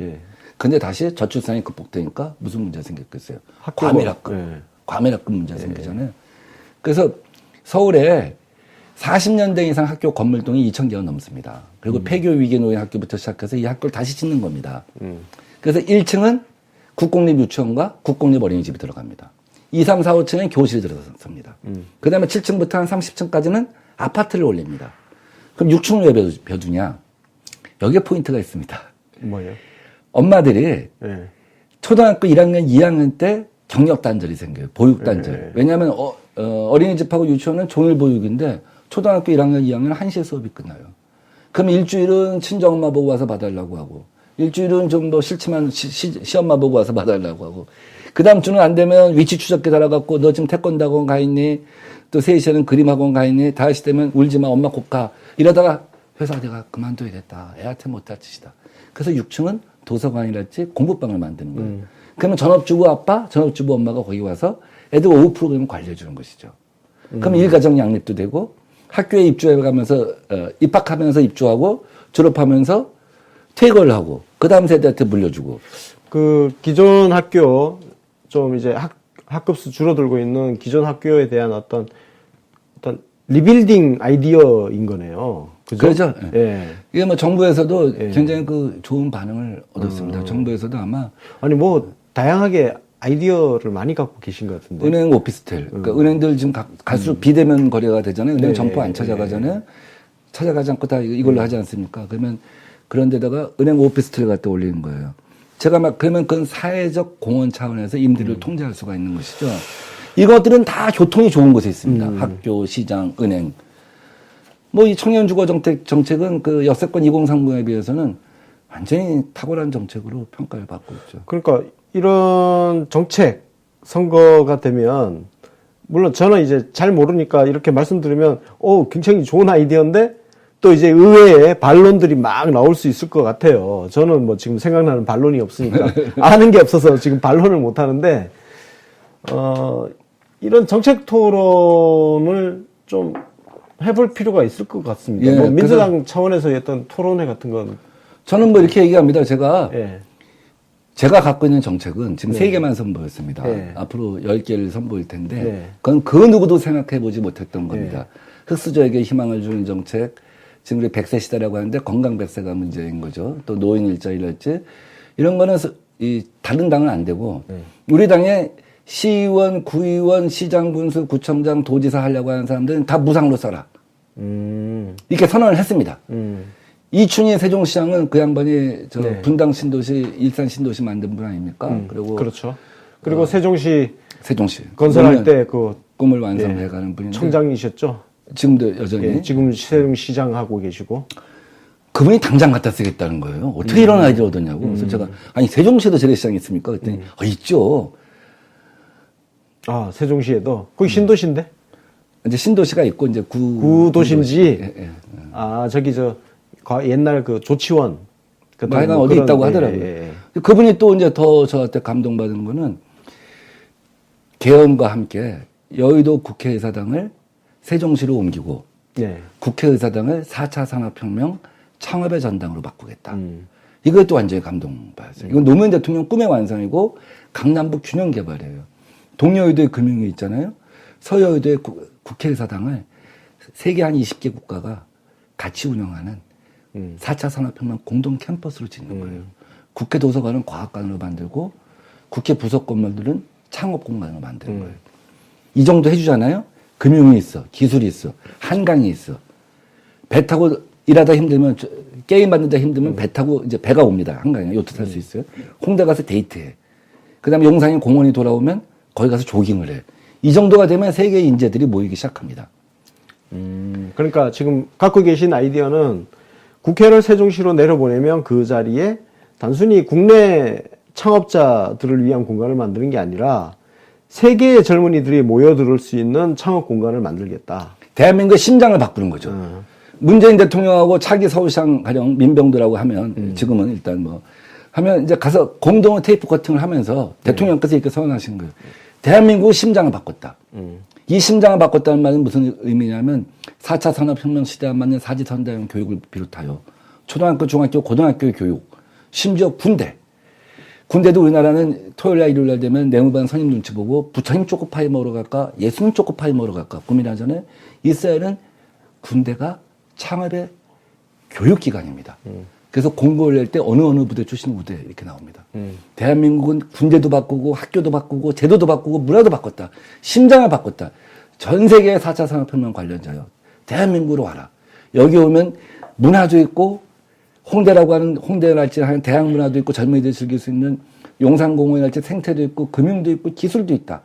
근데 다시 저출산이 극복되니까 무슨 문제가 생겼겠어요? 과밀학급 문제가 생기잖아요. 그래서 서울에 40년 된 이상 학교 건물동이 2,000개가 넘습니다. 그리고 폐교 위기에 놓인 학교부터 시작해서 이 학교를 다시 짓는 겁니다. 그래서 1층은 국공립 유치원과 국공립 어린이집이 들어갑니다. 2, 3, 4, 5층은 교실이 들어섭니다. 그 다음에 7층부터 한 30층까지는 아파트를 올립니다. 그럼 6층을 왜 벼두냐? 여기에 포인트가 있습니다. 뭐예요? 엄마들이 초등학교 1학년, 2학년 때 경력단절이 생겨요. 보육단절. 왜냐하면 어린이집하고 유치원은 종일 보육인데 초등학교 1학년, 2학년 1시에 수업이 끝나요. 그럼 일주일은 친정엄마 보고 와서 봐달라고 하고 일주일은 좀 뭐 싫지만 시엄마 보고 와서 봐달라고 하고 그 다음 주는 안 되면 위치 추적기 달아갖고 너 지금 태권도 학원 가 있니? 또 3시에는 그림 학원 가 있니? 다시 되면 울지 마 엄마 곧 가. 이러다가 회사 내가 그만둬야겠다. 애한테 못할 짓이다. 그래서 6층은 도서관이랄지 공부방을 만드는 거예요. 그러면 전업주부 아빠, 전업주부 엄마가 거기 와서 애들 오후 프로그램을 관리해 주는 것이죠. 그럼 일가정 양립도 되고 학교에 입주해가면서 입학하면서 입주하고 졸업하면서 퇴거를 하고 그 다음 세대한테 물려주고. 그 기존 학교 좀 이제 학급수 줄어들고 있는 기존 학교에 대한 어떤 리빌딩 아이디어인 거네요. 그죠? 그렇죠. 예. 이게 뭐 정부에서도 굉장히 그 좋은 반응을 얻었습니다. 정부에서도 아마 아니 뭐 다양하게 아이디어를 많이 갖고 계신 것 같은데. 은행 오피스텔. 그러니까 은행들 지금 갈수록 비대면 거래가 되잖아요. 은행 점포 안 찾아가잖아요. 찾아가지 않고 다 이걸로 하지 않습니까? 그러면 그런 데다가 은행 오피스텔 갖다 올리는 거예요. 제가 막 그러면 그건 사회적 공헌 차원에서 임대료를 통제할 수가 있는 것이죠. 이것들은 다 교통이 좋은 곳에 있습니다. 학교, 시장, 은행. 뭐 이 청년 주거 정책은 그 역세권 2030에 비해서는 완전히 탁월한 정책으로 평가를 받고 있죠. 그러니까 이런 정책 선거가 되면 물론 저는 이제 잘 모르니까 이렇게 말씀드리면 굉장히 좋은 아이디어인데 또 이제 의외에 반론들이 막 나올 수 있을 것 같아요. 저는 뭐 지금 생각나는 반론이 없으니까 아는 게 없어서 지금 반론을 못 하는데 이런 정책 토론을 좀 해볼 필요가 있을 것 같습니다. 예, 뭐 민주당 차원에서 어떤 토론회 같은 건 저는 뭐 이렇게 얘기합니다. 제가 예. 갖고 있는 정책은 지금 3개만 선보였습니다. 앞으로 10개를 선보일 텐데 그건 그 누구도 생각해보지 못했던 겁니다. 흑수저에게 희망을 주는 정책, 지금 우리 100세 시대라고 하는데 건강 100세가 문제인 거죠. 또 노인 일자리랄지 이런 거는 다른 당은 안 되고 우리 당에 시의원, 구의원, 시장, 군수, 구청장, 도지사 하려고 하는 사람들은 다 무상으로 써라. 이렇게 선언을 했습니다. 이춘희 세종시장은 그 양반이 분당 신도시, 일산 신도시 만든 분 아닙니까? 그리고 그렇죠. 그리고 세종시 세종시 건설할 때 그 꿈을 완성해가는 분인데 청장이셨죠? 지금도 여전히 예, 지금 세종시장 하고 계시고. 그분이 당장 갖다 쓰겠다는 거예요. 어떻게 이런 아이디어를 얻었냐고. 그래서 제가 아니 세종시에도 재래시장이 있습니까? 그랬더니 있죠. 아, 세종시에도 거기 신도시인데? 이제 신도시가 있고 이제 구도심지. 예, 예. 아, 저기 옛날 그 조치원. 뭐 하여간 어디 있다고 하더라고요. 예. 그분이 또 이제 더 저한테 감동받은 거는 개헌과 함께 여의도 국회의사당을 세종시로 옮기고 예. 국회의사당을 4차 산업혁명 창업의 전당으로 바꾸겠다. 이것도 완전히 감동받았어요. 이건 노무현 대통령 꿈의 완성이고 강남북 균형 개발이에요. 동여의도에 금융위 있잖아요. 서여의도에 국회의사당을 세계 한 20개 국가가 같이 운영하는 4차 산업혁명 공동 캠퍼스로 짓는 거예요. 국회 도서관은 과학관으로 만들고 국회 부속 건물들은 창업 공간으로 만드는 거예요. 이 정도 해주잖아요. 금융이 있어, 기술이 있어, 한강이 있어. 배 타고 일하다 힘들면 게임 받는다 힘들면 배 타고 이제 배가 옵니다. 한강에 요트 탈 수 있어요. 홍대 가서 데이트해. 그다음에 용산에 공원이 돌아오면 거기 가서 조깅을 해. 이 정도가 되면 세계의 인재들이 모이기 시작합니다. 그러니까 지금 갖고 계신 아이디어는 국회를 세종시로 내려보내면 그 자리에 단순히 국내 창업자들을 위한 공간을 만드는 게 아니라 세계의 젊은이들이 모여들 수 있는 창업 공간을 만들겠다. 대한민국의 심장을 바꾸는 거죠. 문재인 대통령하고 차기 서울시장 가령 민병들하고 하면 지금은 일단 뭐 하면 이제 가서 공동의 테이프 커팅을 하면서 대통령께서 이렇게 선언하신 거예요. 대한민국의 심장을 바꿨다. 이 심장을 바꿨다는 말은 무슨 의미냐면 4차 산업혁명 시대에 맞는 사지선다형 교육을 비롯하여 초등학교, 중학교, 고등학교의 교육, 심지어 군대도 우리나라는 토요일날 일요일날 되면 내무반 선임 눈치 보고 부처님 초코파이 먹으러 갈까 예수님 초코파이 먹으러 갈까 고민하잖아요. 이스라엘은 군대가 창업의 교육기관입니다. 그래서 공고를 낼 때 어느 부대 출신 우대 이렇게 나옵니다. 대한민국은 군대도 바꾸고 학교도 바꾸고 제도도 바꾸고 문화도 바꿨다. 심장을 바꿨다. 전 세계의 4차 산업혁명 관련자요. 대한민국으로 와라. 여기 오면 문화도 있고 홍대라고 하는 홍대랄지 하는 대학 문화도 있고 젊은이들이 즐길 수 있는 용산공원이랄지 생태도 있고 금융도 있고 기술도 있다.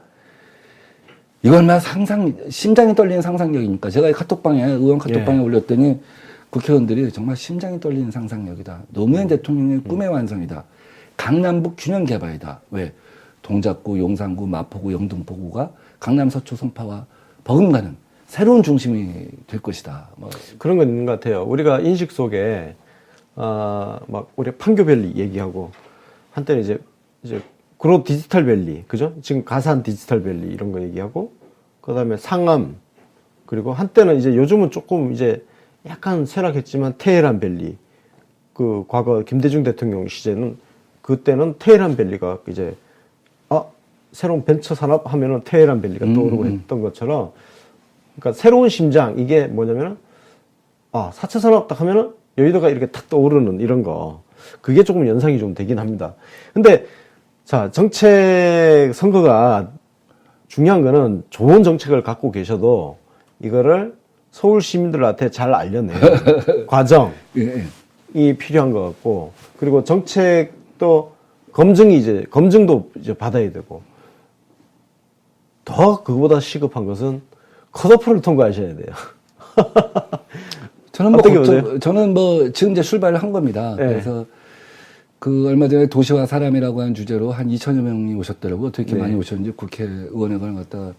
이건 얼마나 심장이 떨리는 상상력이니까 제가 의원 카톡방에 올렸더니 국회의원들이 정말 심장이 떨리는 상상력이다. 노무현 대통령의 꿈의 완성이다. 강남북 균형 개발이다. 왜? 동작구, 용산구, 마포구, 영등포구가 강남, 서초, 송파와 버금가는 새로운 중심이 될 것이다. 뭐 그런 건 있는 것 같아요. 우리가 인식 속에 막 우리 판교밸리 얘기하고 한때는 이제 그로 디지털밸리, 그죠? 지금 가산 디지털밸리 이런 거 얘기하고 그다음에 상암 그리고 한때는 이제 요즘은 조금 이제 약간 쇠락했지만 테헤란밸리 그 과거 김대중 대통령 시절에는 그때는 테헤란밸리가 이제 새로운 벤처 산업 하면은 테헤란밸리가 떠오르고 했던 것처럼 그러니까 새로운 심장 이게 뭐냐면은 4차 산업 딱 하면은 여의도가 이렇게 탁 떠오르는 이런 거 그게 조금 연상이 좀 되긴 합니다. 근데 자 정책 선거가 중요한 거는 좋은 정책을 갖고 계셔도 이거를 서울 시민들한테 잘 알려내는 과정이 필요한 것 같고 그리고 정책도 검증도 이제 받아야 되고 더 그거보다 시급한 것은 컷오프를 통과하셔야 돼요. 저는 뭐 지금 이제 출발을 한 겁니다. 네. 그래서 그 얼마 전에 도시와 사람이라고 하는 주제로 한 2,000여 명이 오셨더라고요. 어떻게 네. 많이 오셨는지 국회의원회관을 갖다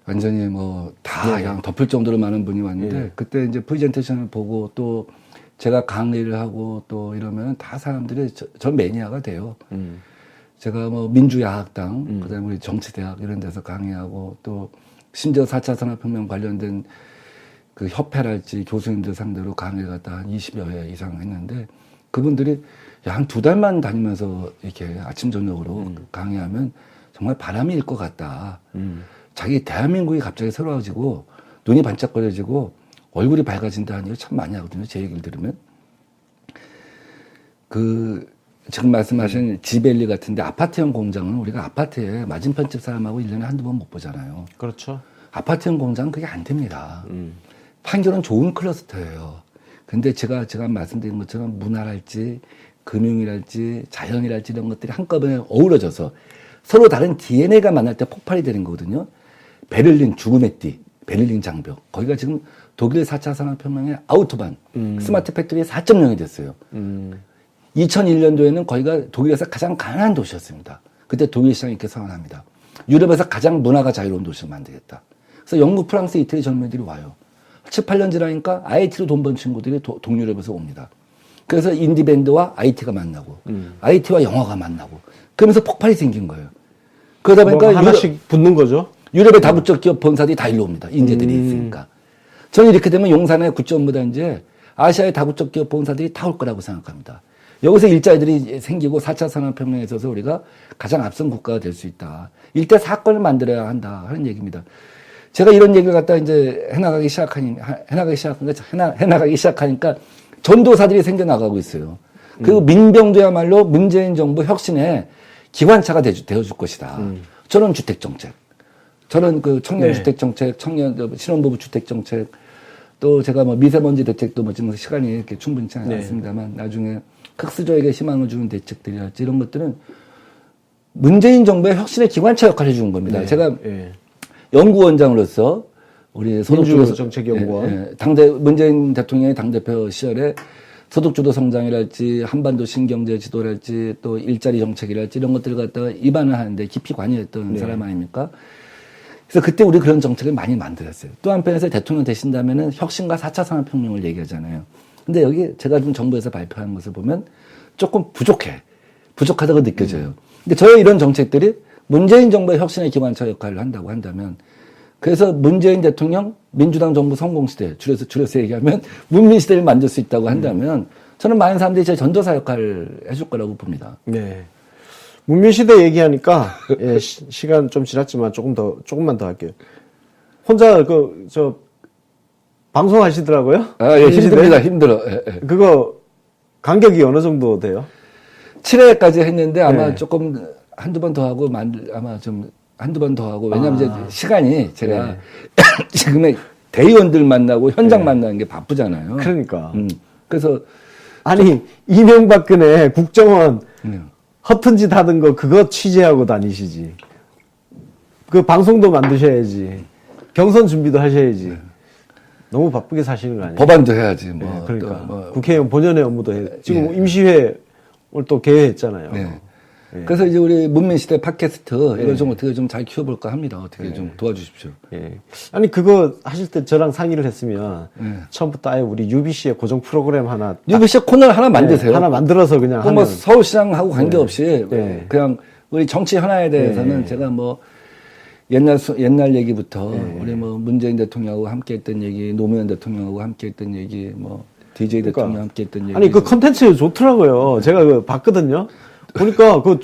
완전히 뭐 다 그냥 덮을 정도로 많은 분이 왔는데 그때 이제 프레젠테이션을 보고 또 제가 강의를 하고 또 이러면 다 사람들이 전 매니아가 돼요. 제가 뭐 민주야학당, 그다음에 우리 정치대학 이런 데서 강의하고 또 심지어 4차 산업혁명 관련된 그 협회랄지 교수님들 상대로 강의를 갖다 한 20여 회 이상 했는데 그분들이 한 2달만 다니면서 이렇게 아침 저녁으로 강의하면 정말 바람이 일 것 같다. 자기 대한민국이 갑자기 새로워지고 눈이 반짝거려지고 얼굴이 밝아진다는 얘기를 참 많이 하거든요. 제 얘기를 들으면. 지금 말씀하신 지벨리 같은데 아파트형 공장은 우리가 아파트에 맞은편 집 사람하고 1년에 한두 번 못 보잖아요. 그렇죠. 아파트형 공장은 그게 안 됩니다. 판교는 좋은 클러스터예요. 근데 제가 말씀드린 것처럼 문화랄지 금융이랄지 자연이랄지 이런 것들이 한꺼번에 어우러져서 서로 다른 DNA가 만날 때 폭발이 되는 거거든요. 베를린 죽음의 띠, 베를린 장벽. 거기가 지금 독일 4차 산업혁명의 아우토반, 스마트 팩토리의 4.0이 됐어요. 2001년도에는 거기가 독일에서 가장 가난한 도시였습니다. 그때 독일 시장이 이렇게 선언합니다. 유럽에서 가장 문화가 자유로운 도시를 만들겠다. 그래서 영국, 프랑스, 이태리 젊은이들이 와요. 7, 8년 지나니까 IT로 돈 번 친구들이 동유럽에서 옵니다. 그래서 인디밴드와 IT가 만나고, IT와 영화가 만나고, 그러면서 폭발이 생긴 거예요. 그러다 보니까 하나씩 붙는 거죠. 유럽의 다국적 기업 본사들이 다 일로 옵니다. 인재들이 있으니까. 저는 이렇게 되면 용산의 구점무단지에 아시아의 다국적 기업 본사들이 다 올 거라고 생각합니다. 여기서 일자리들이 생기고 4차 산업혁명에 있어서 우리가 가장 앞선 국가가 될 수 있다. 일대 사건을 만들어야 한다 하는 얘기입니다. 제가 이런 얘기를 갖다 이제 해나가기 시작하니까 전도사들이 생겨나가고 있어요. 그리고 민병도야말로 문재인 정부 혁신의 기관차가 되어줄 것이다. 저는 주택정책. 저는 그 청년주택정책, 신혼부부 주택정책, 또 제가 뭐 미세먼지 대책도 뭐 지금 시간이 이렇게 충분치 않습니다만 나중에 흑수저에게 희망을 주는 대책들이랄지 이런 것들은 문재인 정부의 혁신의 기관차 역할을 해주는 겁니다. 제가 연구원장으로서 우리 민주정책연구원 문재인 대통령의 당대표 시절에 소득주도 성장이랄지 한반도 신경제 지도랄지 또 일자리 정책이랄지 이런 것들을 갖다가 입안을 하는데 깊이 관여했던 사람 아닙니까? 그래서 그때 우리 그런 정책을 많이 만들었어요. 또 한편에서 대통령 되신다면은 혁신과 4차 산업혁명을 얘기하잖아요. 근데 여기 제가 좀 정부에서 발표한 것을 보면 조금 부족하다고 느껴져요. 근데 저의 이런 정책들이 문재인 정부의 혁신의 기관차 역할을 한다고 한다면 그래서 문재인 대통령 민주당 정부 성공시대 줄여서 얘기하면 문민시대를 만들 수 있다고 한다면 저는 많은 사람들이 제 전도사 역할을 해줄 거라고 봅니다. 네. 문민시대 얘기하니까 예, 시간 좀 지났지만 조금만 더 할게요. 혼자 방송하시더라고요? 아, 예, 힘들어. 예. 그거 간격이 어느 정도 돼요? 7회까지 했는데 아마 조금 한두 번 더 하고 왜냐면 이제 시간이 제가 지금의 대의원들 만나고 현장 만나는 게 바쁘잖아요. 그러니까. 그래서 아니 이명박근혜 국정원 허튼 짓 하던 거 그거 취재하고 다니시지. 그 방송도 만드셔야지. 경선 준비도 하셔야지. 너무 바쁘게 사시는 거 아니에요? 법안도 해야지. 뭐. 네, 그러니까 또 국회의원 본연의 업무도 해. 지금 임시회 오늘 또 개회했잖아요. 네. 그래서 이제 우리 문민시대 팟캐스트 이걸 좀 어떻게 좀 잘 키워볼까 합니다. 어떻게 좀 도와주십시오. 예. 아니 그거 하실 때 저랑 상의를 했으면 처음부터 아예 우리 UBC의 고정 프로그램 하나 UBC 코너를 하나 만드세요. 하나 만들어서 그냥 뭐 서울시장하고 관계없이 네. 그냥 우리 정치 현안에 대해서는 제가 뭐 옛날 얘기부터 우리 뭐 문재인 대통령하고 함께했던 얘기, 노무현 대통령하고 함께했던 얘기, 뭐 DJ 대통령 함께했던 얘기. 아니 그 컨텐츠 좋더라고요. 제가 그 봤거든요. 보니까 그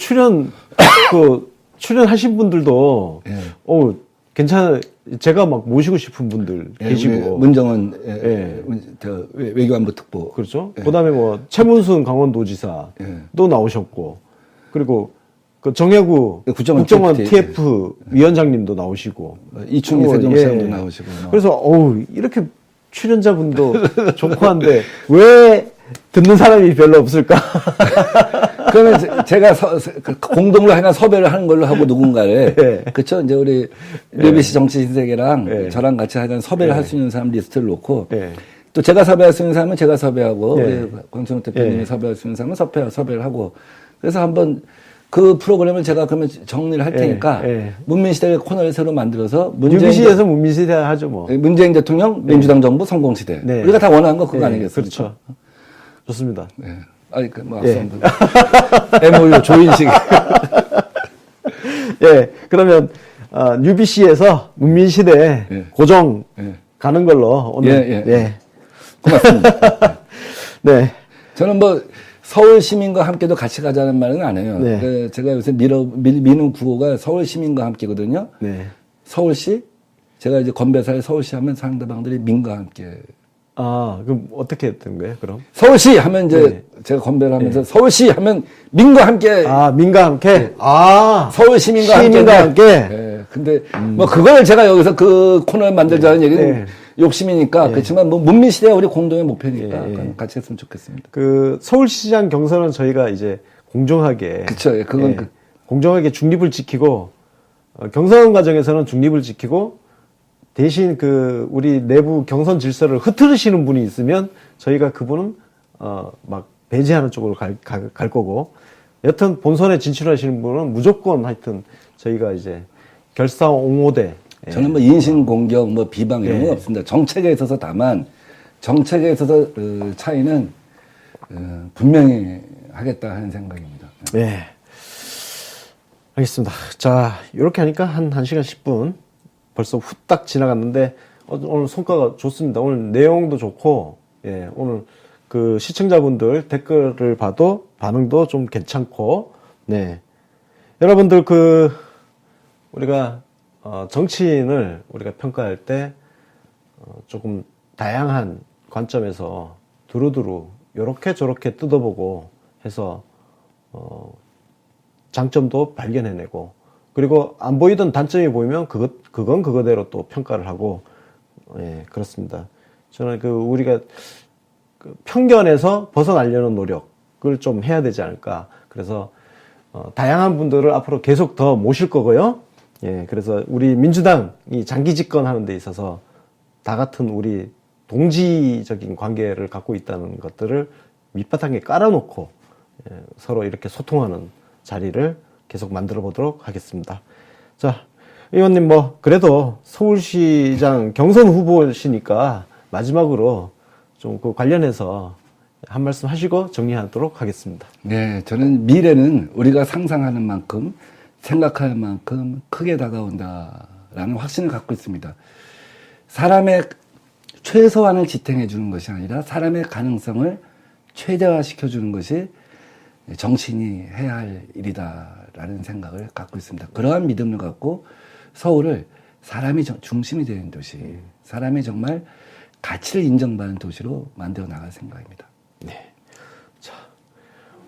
출연하신 분들도 괜찮아. 제가 막 모시고 싶은 분들 계시고 문정원 외교안보 특보 그렇죠. 그다음에 뭐 최문순 강원도지사도 나오셨고 그리고 그 정혜구 국정원 TF 위원장님도 나오시고 이충희 세종시장도 나오시고 그래서 이렇게 출연자분도 좋고 한데 왜 듣는 사람이 별로 없을까? 그러면 제가 공동으로 하나 섭외를 하는 걸로 하고 누군가를 그렇죠. 이제 우리 UBC 정치 신세계랑 저랑 같이 하여간 섭외를 할 수 있는 사람 리스트를 놓고 또 제가 섭외할 수 있는 사람은 제가 섭외하고 우리 권순욱 대표님이 섭외할 수 있는 사람은 섭외를 하고 그래서 한번 그 프로그램을 제가 그러면 정리를 할 테니까 문민시대 코너를 새로 만들어서 UBC에서 문민시대 하죠 뭐. 문재인 대통령 민주당 정부 성공시대 우리가 다 원하는 거 그거 아니겠습니까? 그렇죠. 좋습니다. 아니 뭐 앞선 MOU 조인식. 그러면 UBC에서 문민시대 고정 가는 걸로 오늘 고맙습니다. 네. 저는 뭐 서울 시민과 함께도 같이 가자는 말은 안 해요. 그 제가 요새 미는 구호가 서울 시민과 함께거든요. 서울시 제가 이제 건배사에 서울시 하면 상대방들이 민과 함께. 그럼 어떻게 했던 거예요, 그럼? 서울시 하면 이제 제가 건배를 하면서 서울시 하면 민과 함께. 민과 함께? 서울 시민과 함께. 근데 뭐 그걸 제가 여기서 그 코너를 만들자는 얘기는 욕심이니까 그렇지만 뭐 문민시대가 우리 공동의 목표니까 같이 했으면 좋겠습니다. 그 서울시장 경선은 저희가 이제 공정하게. 그쵸. 그건 공정하게 중립을 지키고 경선 과정에서는 중립을 지키고 대신 그 우리 내부 경선 질서를 흐트르시는 분이 있으면 저희가 그분은 막 배제하는 쪽으로 갈 거고 여튼 본선에 진출하시는 분은 무조건 하여튼 저희가 이제 결사옹호대 저는 뭐 인신공격, 뭐 비방 이런 건 없습니다. 정책에 있어서 다만 정책에 있어서 그 차이는 분명히 하겠다 하는 생각입니다. 네. 알겠습니다. 자, 이렇게 하니까 한 1시간 10분 벌써 후딱 지나갔는데 오늘 성과가 좋습니다. 오늘 내용도 좋고 예, 오늘 그 시청자분들 댓글을 봐도 반응도 좀 괜찮고 네. 여러분들 그 우리가 정치인을 우리가 평가할 때 조금 다양한 관점에서 두루두루 요렇게 저렇게 뜯어보고 해서 장점도 발견해내고 그리고 안 보이던 단점이 보이면 그건 그거대로 또 평가를 하고 예, 그렇습니다. 저는 그 우리가 그 편견에서 벗어나려는 노력을 좀 해야 되지 않을까. 그래서 다양한 분들을 앞으로 계속 더 모실 거고요. 예, 그래서 우리 민주당이 장기 집권하는 데 있어서 다 같은 우리 동지적인 관계를 갖고 있다는 것들을 밑바탕에 깔아놓고 예, 서로 이렇게 소통하는 자리를 계속 만들어 보도록 하겠습니다. 자, 의원님 뭐 그래도 서울시장 경선 후보시니까 마지막으로 좀 그 관련해서 한 말씀 하시고 정리하도록 하겠습니다. 네, 저는 미래는 우리가 상상하는 만큼 생각하는 만큼 크게 다가온다라는 확신을 갖고 있습니다. 사람의 최소한을 지탱해 주는 것이 아니라 사람의 가능성을 최대화시켜 주는 것이 정치인이 해야 할 일이다라는 생각을 갖고 있습니다. 그러한 믿음을 갖고 서울을 사람이 중심이 되는 도시, 사람이 정말 가치를 인정받는 도시로 만들어 나갈 생각입니다. 네. 자,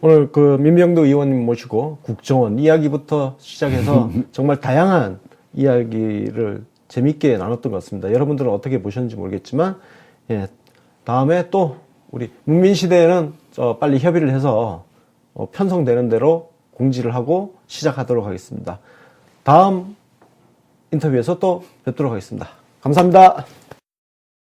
오늘 그 민병도 의원님 모시고 국정원 이야기부터 시작해서 정말 다양한 이야기를 재밌게 나눴던 것 같습니다. 여러분들은 어떻게 보셨는지 모르겠지만, 예, 다음에 또 우리 문민시대에는 빨리 협의를 해서 편성되는 대로 공지를 하고 시작하도록 하겠습니다. 다음 인터뷰에서 또 뵙도록 하겠습니다. 감사합니다.